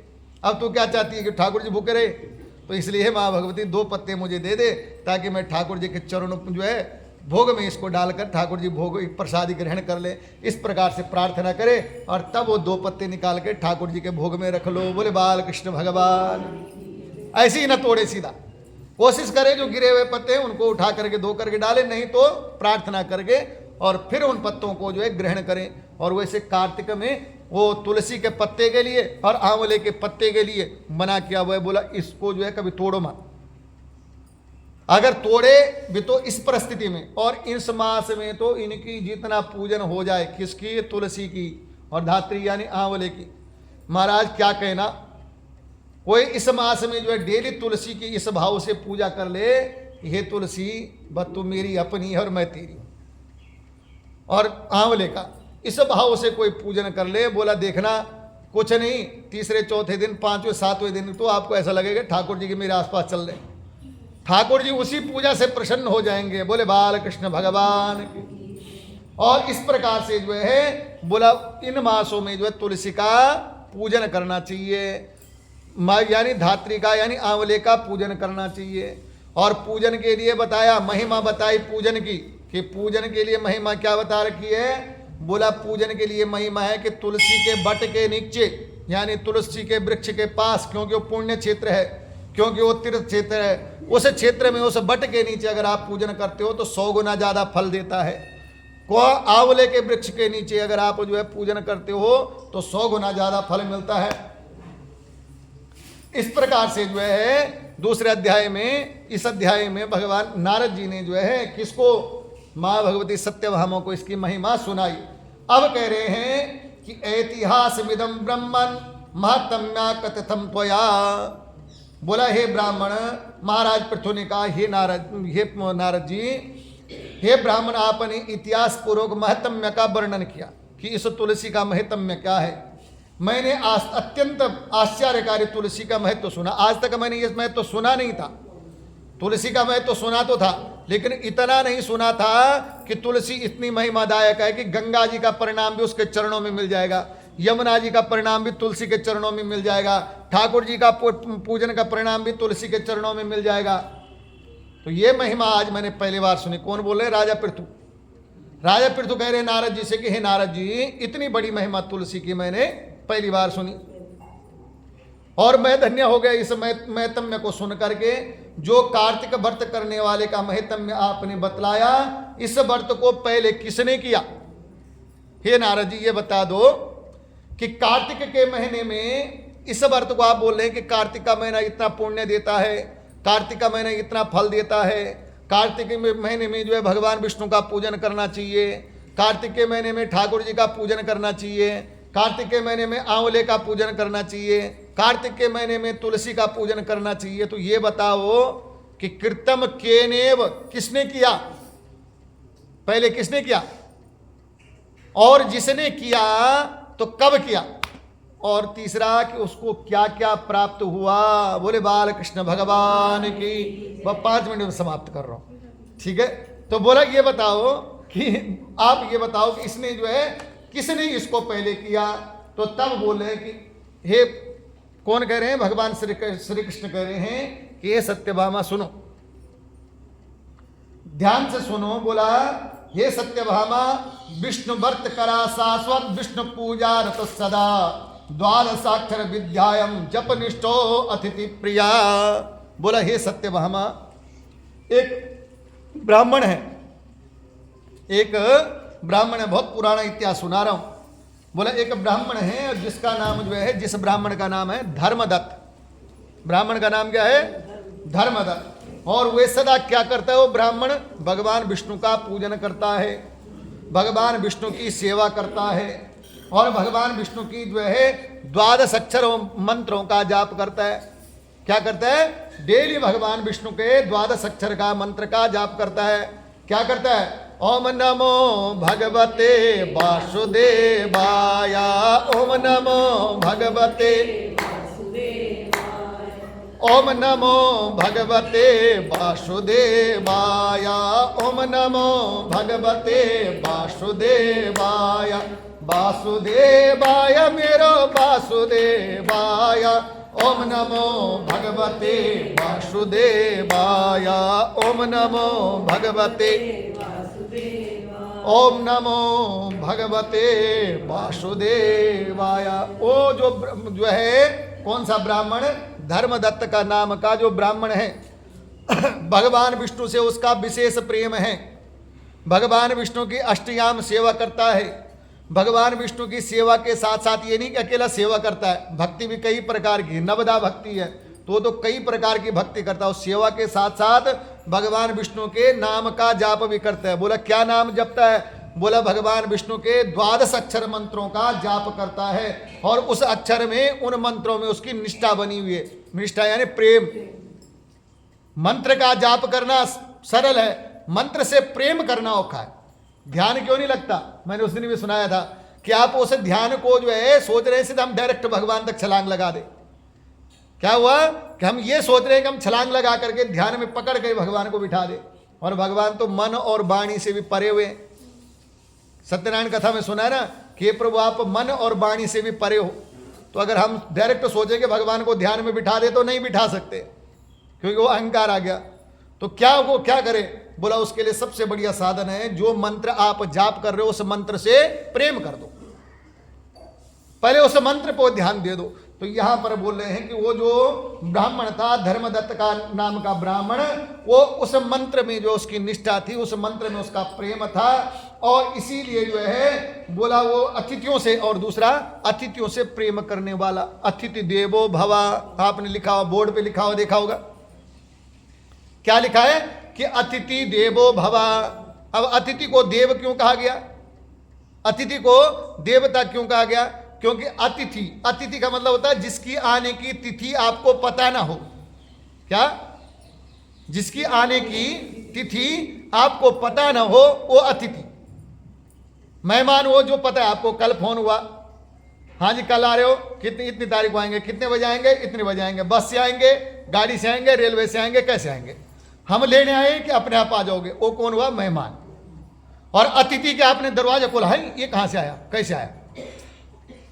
अब तू क्या चाहती है कि ठाकुर जी भूखे रहे? तो इसलिए हे माँ भगवती 2 पत्ते मुझे दे दे, ताकि मैं ठाकुर जी के चरणों जो है भोग में इसको डालकर ठाकुर जी भोग प्रसादी ग्रहण कर ले। इस प्रकार से प्रार्थना करे और तब वो 2 पत्ते निकाल के ठाकुर जी के भोग में रख लो। बोले बाल कृष्ण भगवान। ऐसे ही ना तोड़े सीधा, कोशिश करें जो गिरे हुए पत्ते हैं उनको उठा करके धो करके डालें, नहीं तो प्रार्थना करके और फिर उन पत्तों को जो है ग्रहण करें। और वैसे कार्तिक में वो तुलसी के पत्ते के लिए और आंवले के पत्ते के लिए मना किया हुआ है, बोला इसको जो है कभी तोड़ो मत। अगर तोड़े भी तो इस परिस्थिति में, और इस मास में तो इनकी जितना पूजन हो जाए, किसकी, तुलसी की और धात्री यानी आंवले की। महाराज क्या कहना, कोई इस मास में जो है डेली तुलसी की इस भाव से पूजा कर ले, ये तुलसी बस तू मेरी अपनी है और मैं तेरी, और आंवले का इस भाव से कोई पूजन कर ले, बोला देखना कुछ नहीं, तीसरे चौथे दिन, पांचवें सातवें दिन तो आपको ऐसा लगेगा ठाकुर जी के मेरे आसपास चल रहे, ठाकुर जी उसी पूजा से प्रसन्न हो जाएंगे। बोले बाल कृष्ण भगवान की। और इस प्रकार से जो है बोला इन मासों में जो है तुलसी का पूजन करना चाहिए, यानी धात्री का यानी आंवले का पूजन करना चाहिए। और पूजन के लिए बताया, महिमा बताई पूजन की, कि पूजन के लिए महिमा क्या बता रखी है। बोला पूजन के लिए महिमा है कि तुलसी के बट के नीचे यानी तुलसी के वृक्ष के पास, क्योंकि वो पुण्य क्षेत्र है, क्योंकि वो तीर्थ क्षेत्र है, उस क्षेत्र में उस बट के नीचे अगर आप पूजन करते हो तो 100 गुना ज़्यादा फल देता है। को आंवले के वृक्ष के नीचे अगर आप जो है पूजन करते हो तो 100 गुना ज़्यादा फल मिलता है। इस प्रकार से जो है दूसरे अध्याय में, इस अध्याय में भगवान नारद जी ने जो है किसको, माँ भगवती सत्यभामा को इसकी महिमा सुनाई। अब कह रहे हैं कि ऐतिहासिकमिदं ब्रह्मन् महात्म्या कथितं त्वया। बोला हे ब्राह्मण, महाराज पृथु ने कहा हे नारद जी, हे ब्राह्मण आपने इतिहास पूर्वक महत्म्य का वर्णन किया कि इस तुलसी का महत्म्य क्या है। मैंने अत्यंत आश्चर्यकारी तुलसी का महत्व सुना, आज तक मैंने ये महत्व सुना नहीं था। तुलसी का महत्व सुना तो था, लेकिन इतना नहीं सुना था कि तुलसी इतनी महिमादायक है कि गंगा जी का परिणाम भी उसके चरणों में मिल जाएगा, यमुना जी का परिणाम भी तुलसी के चरणों में मिल जाएगा, ठाकुर जी का पूजन का परिणाम भी तुलसी के चरणों में मिल जाएगा। तो ये महिमा आज मैंने पहली बार सुनी। कौन बोल रहे? राजा पृथु। राजा पृथु कह रहे नारद जी से कि हे नारद जी, इतनी बड़ी महिमा तुलसी की मैंने पहली बार सुनी और मैं धन्य हो गया इस महत्म्य को सुन करके। जो कार्तिक व्रत करने वाले का महत्म्य आपने बतलाया, इस व्रत को पहले किसने किया? हे नारद जी ये बता दो कि कार्तिक के महीने में इस व्रत को आप बोल रहे हैं कि कार्तिक का महीना इतना पुण्य देता है, कार्तिक का महीना इतना फल देता है, कार्तिक के महीने में जो है भगवान विष्णु का पूजन करना चाहिए, कार्तिक के महीने में ठाकुर जी का पूजन करना चाहिए, कार्तिक के महीने में आंवले का पूजन करना चाहिए, कार्तिक के महीने में तुलसी का पूजन करना चाहिए। तो ये बताओ कि कृतम केनेव किसने किया, पहले किसने किया, और जिसने किया तो कब किया, और तीसरा कि उसको क्या क्या प्राप्त हुआ। बोले बाल कृष्ण भगवान की। वह 5 मिनट में समाप्त कर रहा हूं, ठीक है। तो बोला ये बताओ कि आप ये बताओ कि इसने जो है किसने इसको पहले किया। तो तब बोले कि हे, कौन कह रहे हैं? भगवान श्री कृष्ण कह रहे हैं कि हे सत्यभामा सुनो, ध्यान से सुनो। बोला हे सत्यभामा, विष्णु व्रत करा शाश्वत विष्णु पूजा रत सदा, द्वादशाक्षर विद्यायम जप निष्ठो अतिथि प्रिया। बोला हे सत्यभामा, एक ब्राह्मण है, एक ब्राह्मण है, बहुत पुराना इतिहास सुना रहा हूं। बोला एक ब्राह्मण है और जिसका नाम जो है, जिस ब्राह्मण का नाम है धर्मदत्त। ब्राह्मण का नाम क्या है? धर्मदत्त। और वे सदा क्या करता है? वो ब्राह्मण भगवान विष्णु का पूजन करता है, भगवान विष्णु की सेवा करता है और भगवान विष्णु की जो है 12 अक्षर मंत्रों का जाप करता है। क्या करता है? डेली भगवान विष्णु के 12 अक्षर का मंत्र का जाप करता है। क्या करता है? ओम नमो भगवते वासुदेवाय, ओम नमो भगवते, ओम नमो भगवते वासुदेवाय, ओम नमो भगवते वासुदेवाय, वासुदेवाय मेरो वासुदेवाय, ओम नमो भगवते वासुदेवाय, ओम नमो भगवते, ओम नमो भगवते वासुदेवाय। वो जो है कौन सा ब्राह्मण? धर्मदत्त का नाम का जो ब्राह्मण है, भगवान विष्णु से उसका विशेष प्रेम है। भगवान विष्णु की अष्टयाम सेवा करता है। भगवान विष्णु की सेवा के साथ साथ ये नहीं कि अकेला सेवा करता है, भक्ति भी कई प्रकार की, नवदा भक्ति है तो कई प्रकार की भक्ति करता है। सेवा के साथ साथ भगवान विष्णु के नाम का जाप भी करता है। बोला क्या नाम जपता है? बोला भगवान विष्णु के 12 अक्षर मंत्रों का जाप करता है और उस अक्षर में, उन मंत्रों में उसकी निष्ठा बनी हुई है। निष्ठा यानी प्रेम। मंत्र का जाप करना सरल है, मंत्र से प्रेम करना औखा है। ध्यान क्यों नहीं लगता? मैंने उस दिन भी सुनाया था कि आप उस ध्यान को जो है सोच रहे हैं हम डायरेक्ट भगवान तक छलांग लगा दे। क्या हुआ कि हम ये सोच रहे हैं कि हम छलांग लगा करके ध्यान में पकड़ के भगवान को बिठा दे, और भगवान तो मन और वाणी से भी परे हुए। सत्यनारायण कथा में सुना है ना कि प्रभु आप मन और वाणी से भी परे हो। तो अगर हम डायरेक्ट सोचेंगे भगवान को ध्यान में बिठा दे तो नहीं बिठा सकते, क्योंकि वो अहंकार आ गया। तो वो क्या करे? बोला उसके लिए सबसे बढ़िया साधन है, जो मंत्र आप जाप कर रहे हो उस मंत्र से प्रेम कर दो, पहले उस मंत्र पर ध्यान दे दो। तो यहां पर बोल रहे हैं कि वो जो ब्राह्मण था, धर्मदत्त का नाम का ब्राह्मण, वो उस मंत्र में जो उसकी निष्ठा थी, उस मंत्र में उसका प्रेम था, और इसीलिए जो है बोला वो अतिथियों से, और दूसरा अतिथियों से प्रेम करने वाला। अतिथि देवो भवा, आपने लिखा हुआ बोर्ड पे लिखा हुआ देखा होगा, क्या लिखा है कि अतिथि देवो भवा। अब अतिथि को देव क्यों कहा गया? अतिथि को देवता क्यों कहा गया? क्योंकि अतिथि का मतलब होता है जिसकी आने की तिथि आपको पता ना हो। क्या? जिसकी आने की तिथि आपको पता ना हो वो अतिथि। मेहमान वो जो पता है आपको, कल फोन हुआ, हाँ जी कल आ रहे हो, इतनी तारीख को आएंगे, कितने बजे आएंगे, इतने बजे आएंगे, बस से आएंगे, गाड़ी से आएंगे, रेलवे से आएंगे, कैसे आएंगे, हम लेने आए कि अपने आप आ जाओगे, वो कौन हुआ? मेहमान। और अतिथि के आपने दरवाजा खोला है, ये कहां से आया, कैसे आया?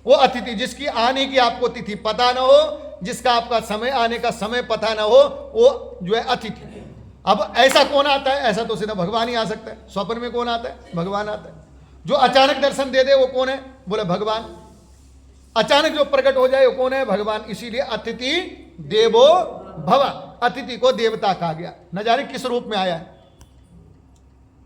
वो अतिथि जिसकी आने की आपको तिथि पता ना हो, जिसका आपका समय आने का समय पता ना हो, वो जो है अतिथि। अब ऐसा कौन आता है? ऐसा तो सीधा भगवान ही आ सकता है। स्वप्न में कौन आता है? भगवान आता है। जो अचानक दर्शन दे दे वो कौन है? बोले भगवान। अचानक जो प्रकट हो जाए वो कौन है? भगवान। इसीलिए अतिथि देवो भव, अतिथि को देवता कहा गया। न जाने किस रूप में आया है,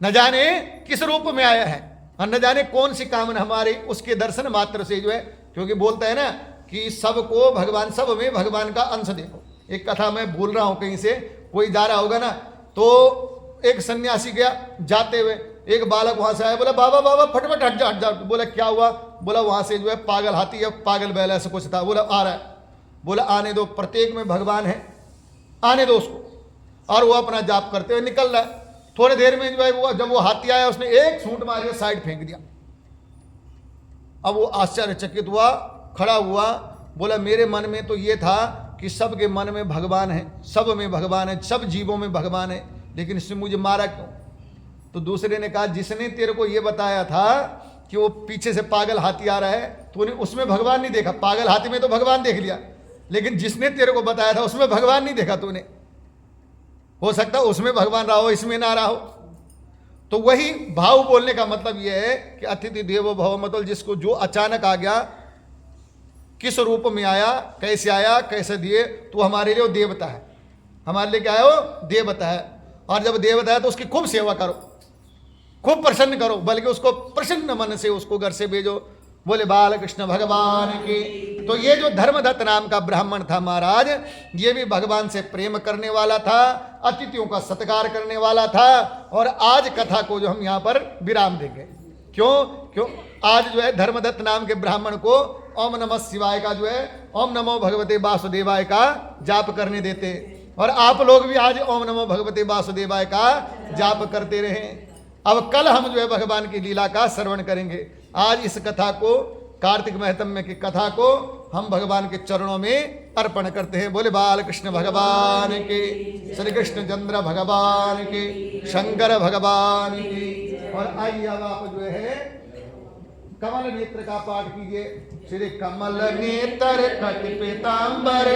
न जाने किस रूप में आया है, और न जाने कौन सी कामना हमारी उसके दर्शन मात्र से जो है, क्योंकि बोलता है ना कि सबको भगवान, सब में भगवान का अंश देखो। एक कथा मैं भूल रहा हूं, कहीं से कोई जा रहा होगा ना, तो एक सन्यासी गया, जाते हुए एक बालक वहां से आया, बोला बाबा बाबा फटफट हट जा। बोला क्या हुआ? बोला वहां से जो है पागल हाथी या पागल बैल ऐसा कुछ था। बोला आ रहा है। बोला आने दो, प्रत्येक में भगवान है, आने दो उसको। और वो अपना जाप करते हुए निकल रहा है। थोड़ी देर में जो है वो, जब वो हाथी आया उसने एक सूंड मार के साइड फेंक दिया। अब वो आश्चर्यचकित हुआ, खड़ा हुआ, बोला मेरे मन में तो ये था कि सबके मन में भगवान है, सब में भगवान है, सब जीवों में भगवान है, लेकिन इसने मुझे मारा क्यों? तो दूसरे ने कहा जिसने तेरे को ये बताया था कि वो पीछे से पागल हाथी आ रहा है, तूने उसमें भगवान नहीं देखा। पागल हाथी में तो भगवान देख लिया, लेकिन जिसने तेरे को बताया था उसमें भगवान नहीं देखा तूने। हो सकता है उसमें भगवान रहा हो, इसमें ना रहा हो। तो वही भाव बोलने का मतलब यह है कि अतिथि देवो भव, मतलब जिसको जो अचानक आ गया, किस रूप में आया, कैसे आया, कैसे दिए, तो हमारे लिए वो देवता है। हमारे लिए क्या है? वो देवता है। और जब देवता है तो उसकी खूब सेवा करो, खूब प्रसन्न करो, बल्कि उसको प्रसन्न मन से उसको घर से भेजो। बोले बालकृष्ण भगवान की। तो ये जो धर्मदत्त नाम का ब्राह्मण था महाराज, ये भी भगवान से प्रेम करने वाला था, अतिथियों का सत्कार करने वाला था। और आज कथा को जो हम यहाँ पर विराम देंगे, क्यों आज जो है धर्मदत्त नाम के ब्राह्मण को ओम नमः शिवाय का जो है, ओम नमो भगवते वासुदेवाय का जाप करने देते। और आप लोग भी आज ओम नमो भगवते वासुदेवाय का जाप करते रहें। अब कल हम जो है भगवान की लीला का श्रवण करेंगे। आज इस कथा को, कार्तिक महत्म्य की कथा को हम भगवान के चरणों में अर्पण करते हैं। बोले बालकृष्ण भगवान के, श्री कृष्ण चंद्र भगवान के, शंकर भगवान की। और आइए अब आप जो है कमल नेत्र का पाठ कीजिए। श्री कमल नेत्र कटि पीतांबर,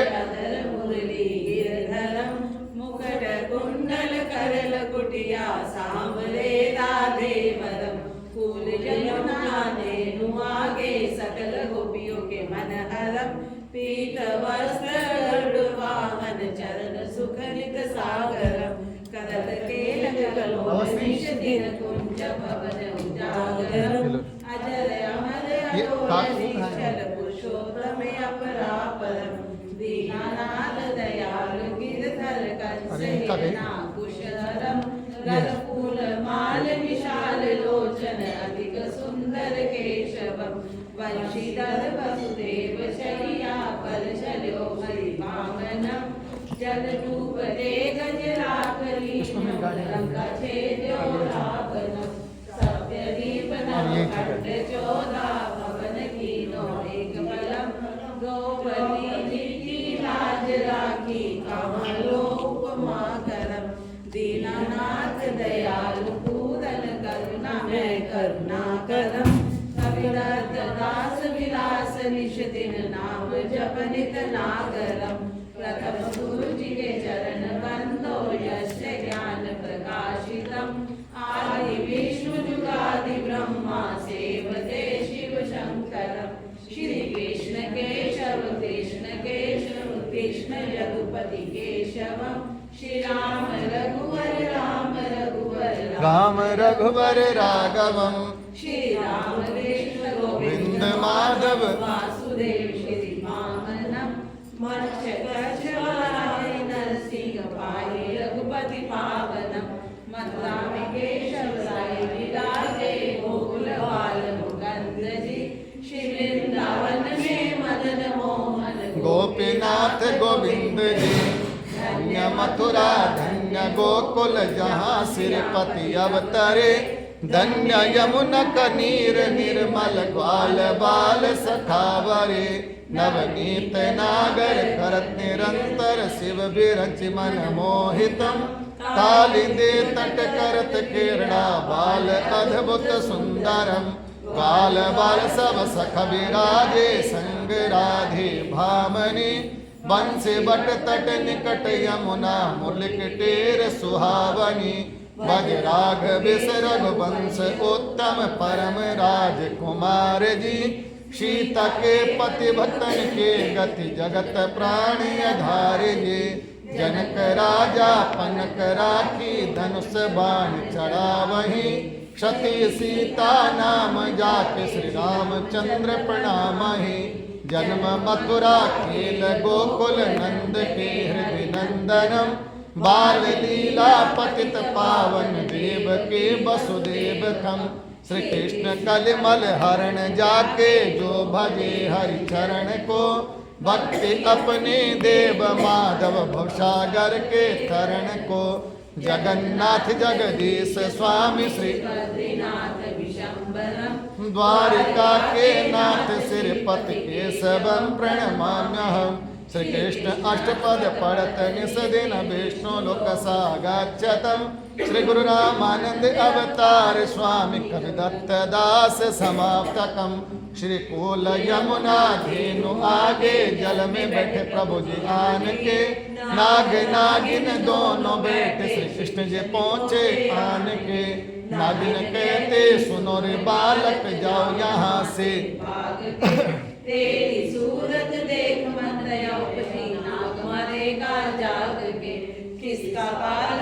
मुकुट कुंडल करल कुटिया, सांवरे राधे मदम, फूल यमुना धेनु आगे, सकल गोपियों के मन हरम, पीत वस्त्र गरुड़ वाहन, चरण सुख नित सागरम। सतत केलक कलोल निश दिन कुंज भवन उजागर अजर अमर अघोर निश्चल पुरुषोत्तम अपरापरम दीनानाथ दयालु गिरधर कंसहेना कुशधरम रघुकुल माल विशाल लोचन अधिक सुंदर केशवम वंशीधर वसुदेव शय्या पर चलो हरि वामनम जलरूप दे गजराकरी रंगा छेद्यो रावणम सत्यदीप नवकंठ चोदा भवन कीनो एक बलम द्रौपदी जी की लाज राखी कमलो उपमा करम दीनानाथ दयालु पूरन करुणा है करुणा करम कविरत दास विलास निश दिन नाम जपनित नागरम प्रथम गुरु जी के चरण बंदो यश ज्ञान प्रकाशितम आदि विष्णु जुगादि ब्रह्मा सेवते शिव शंकरम श्री कृष्ण केशव कृष्ण केशव कृष्ण यदुपति केशवम श्री राम रघुवर राम रघुवर राघवम श्री राम कृष्ण गोविंद माधव वासुदेव श्री वामनम मत्स्य कच्छ वाराहि नरसिंह पाहि रघुपति पावनम मथुरा में केशव साई विराजे गोकुल बाल मुकुंद जी श्री वृंदावन में मदन मोहन गोपीनाथ गोविंद जी धन्य मथुरा धन्य गोकुल जहाँ सिरपति अवतरे धन्य यमुना कनीर निर्मल ग्वाल बाल सखावरे नवनीत नागर करत निरंतर शिव विरच मन मोहितम कालिंदे तट करत केरड़ा बाल अद्भुत सुंदरम बाल बाल सब सख विराजे संग राधे भामनी बंसी बट तट निकट यमुना मुलिक टेर सुहावनी बज राघव रघुवंश उत्तम परम राजकुमार जी सीता के पति भक्तन के गति जगत प्राणी आधार जी जनक राजा पनक राखी धनुष बाण चढ़ावही क्षति सीता नाम जाके श्री रामचंद्र प्रणामहि जन्म मथुरा खेल गोकुल नंद के हृदय नंदनम बाल लीला पतित पावन देव के वसुदेव खम श्री कृष्ण कलिमल हरण जाके जो भजे हरि चरण को भक्ति अपने देव माधव भवसागर के तरण को जगन्नाथ जगदीश स्वामी श्री बद्रीनाथ विशंबरम द्वारिका के नाथ सिरपति केशवम प्रणमाम्यहम् श्री कृष्ण अष्टपद पढ़त निस दिन विष्णु लोक सागच्छतम श्री गुरु रामानंद अवतार स्वामी कविदत्त दास समाप्तकम श्री कूल यमुना धेनु आगे जल में बैठे प्रभु जी आन के नाग नागिन दोनों बैठे श्री कृष्ण जी पहुँचे आन के नागिन कहते सुनो रे बालक जाओ यहाँ से तेरी सूरत देख मन दया उपजी नाग मरेगा जाग के किसका बाल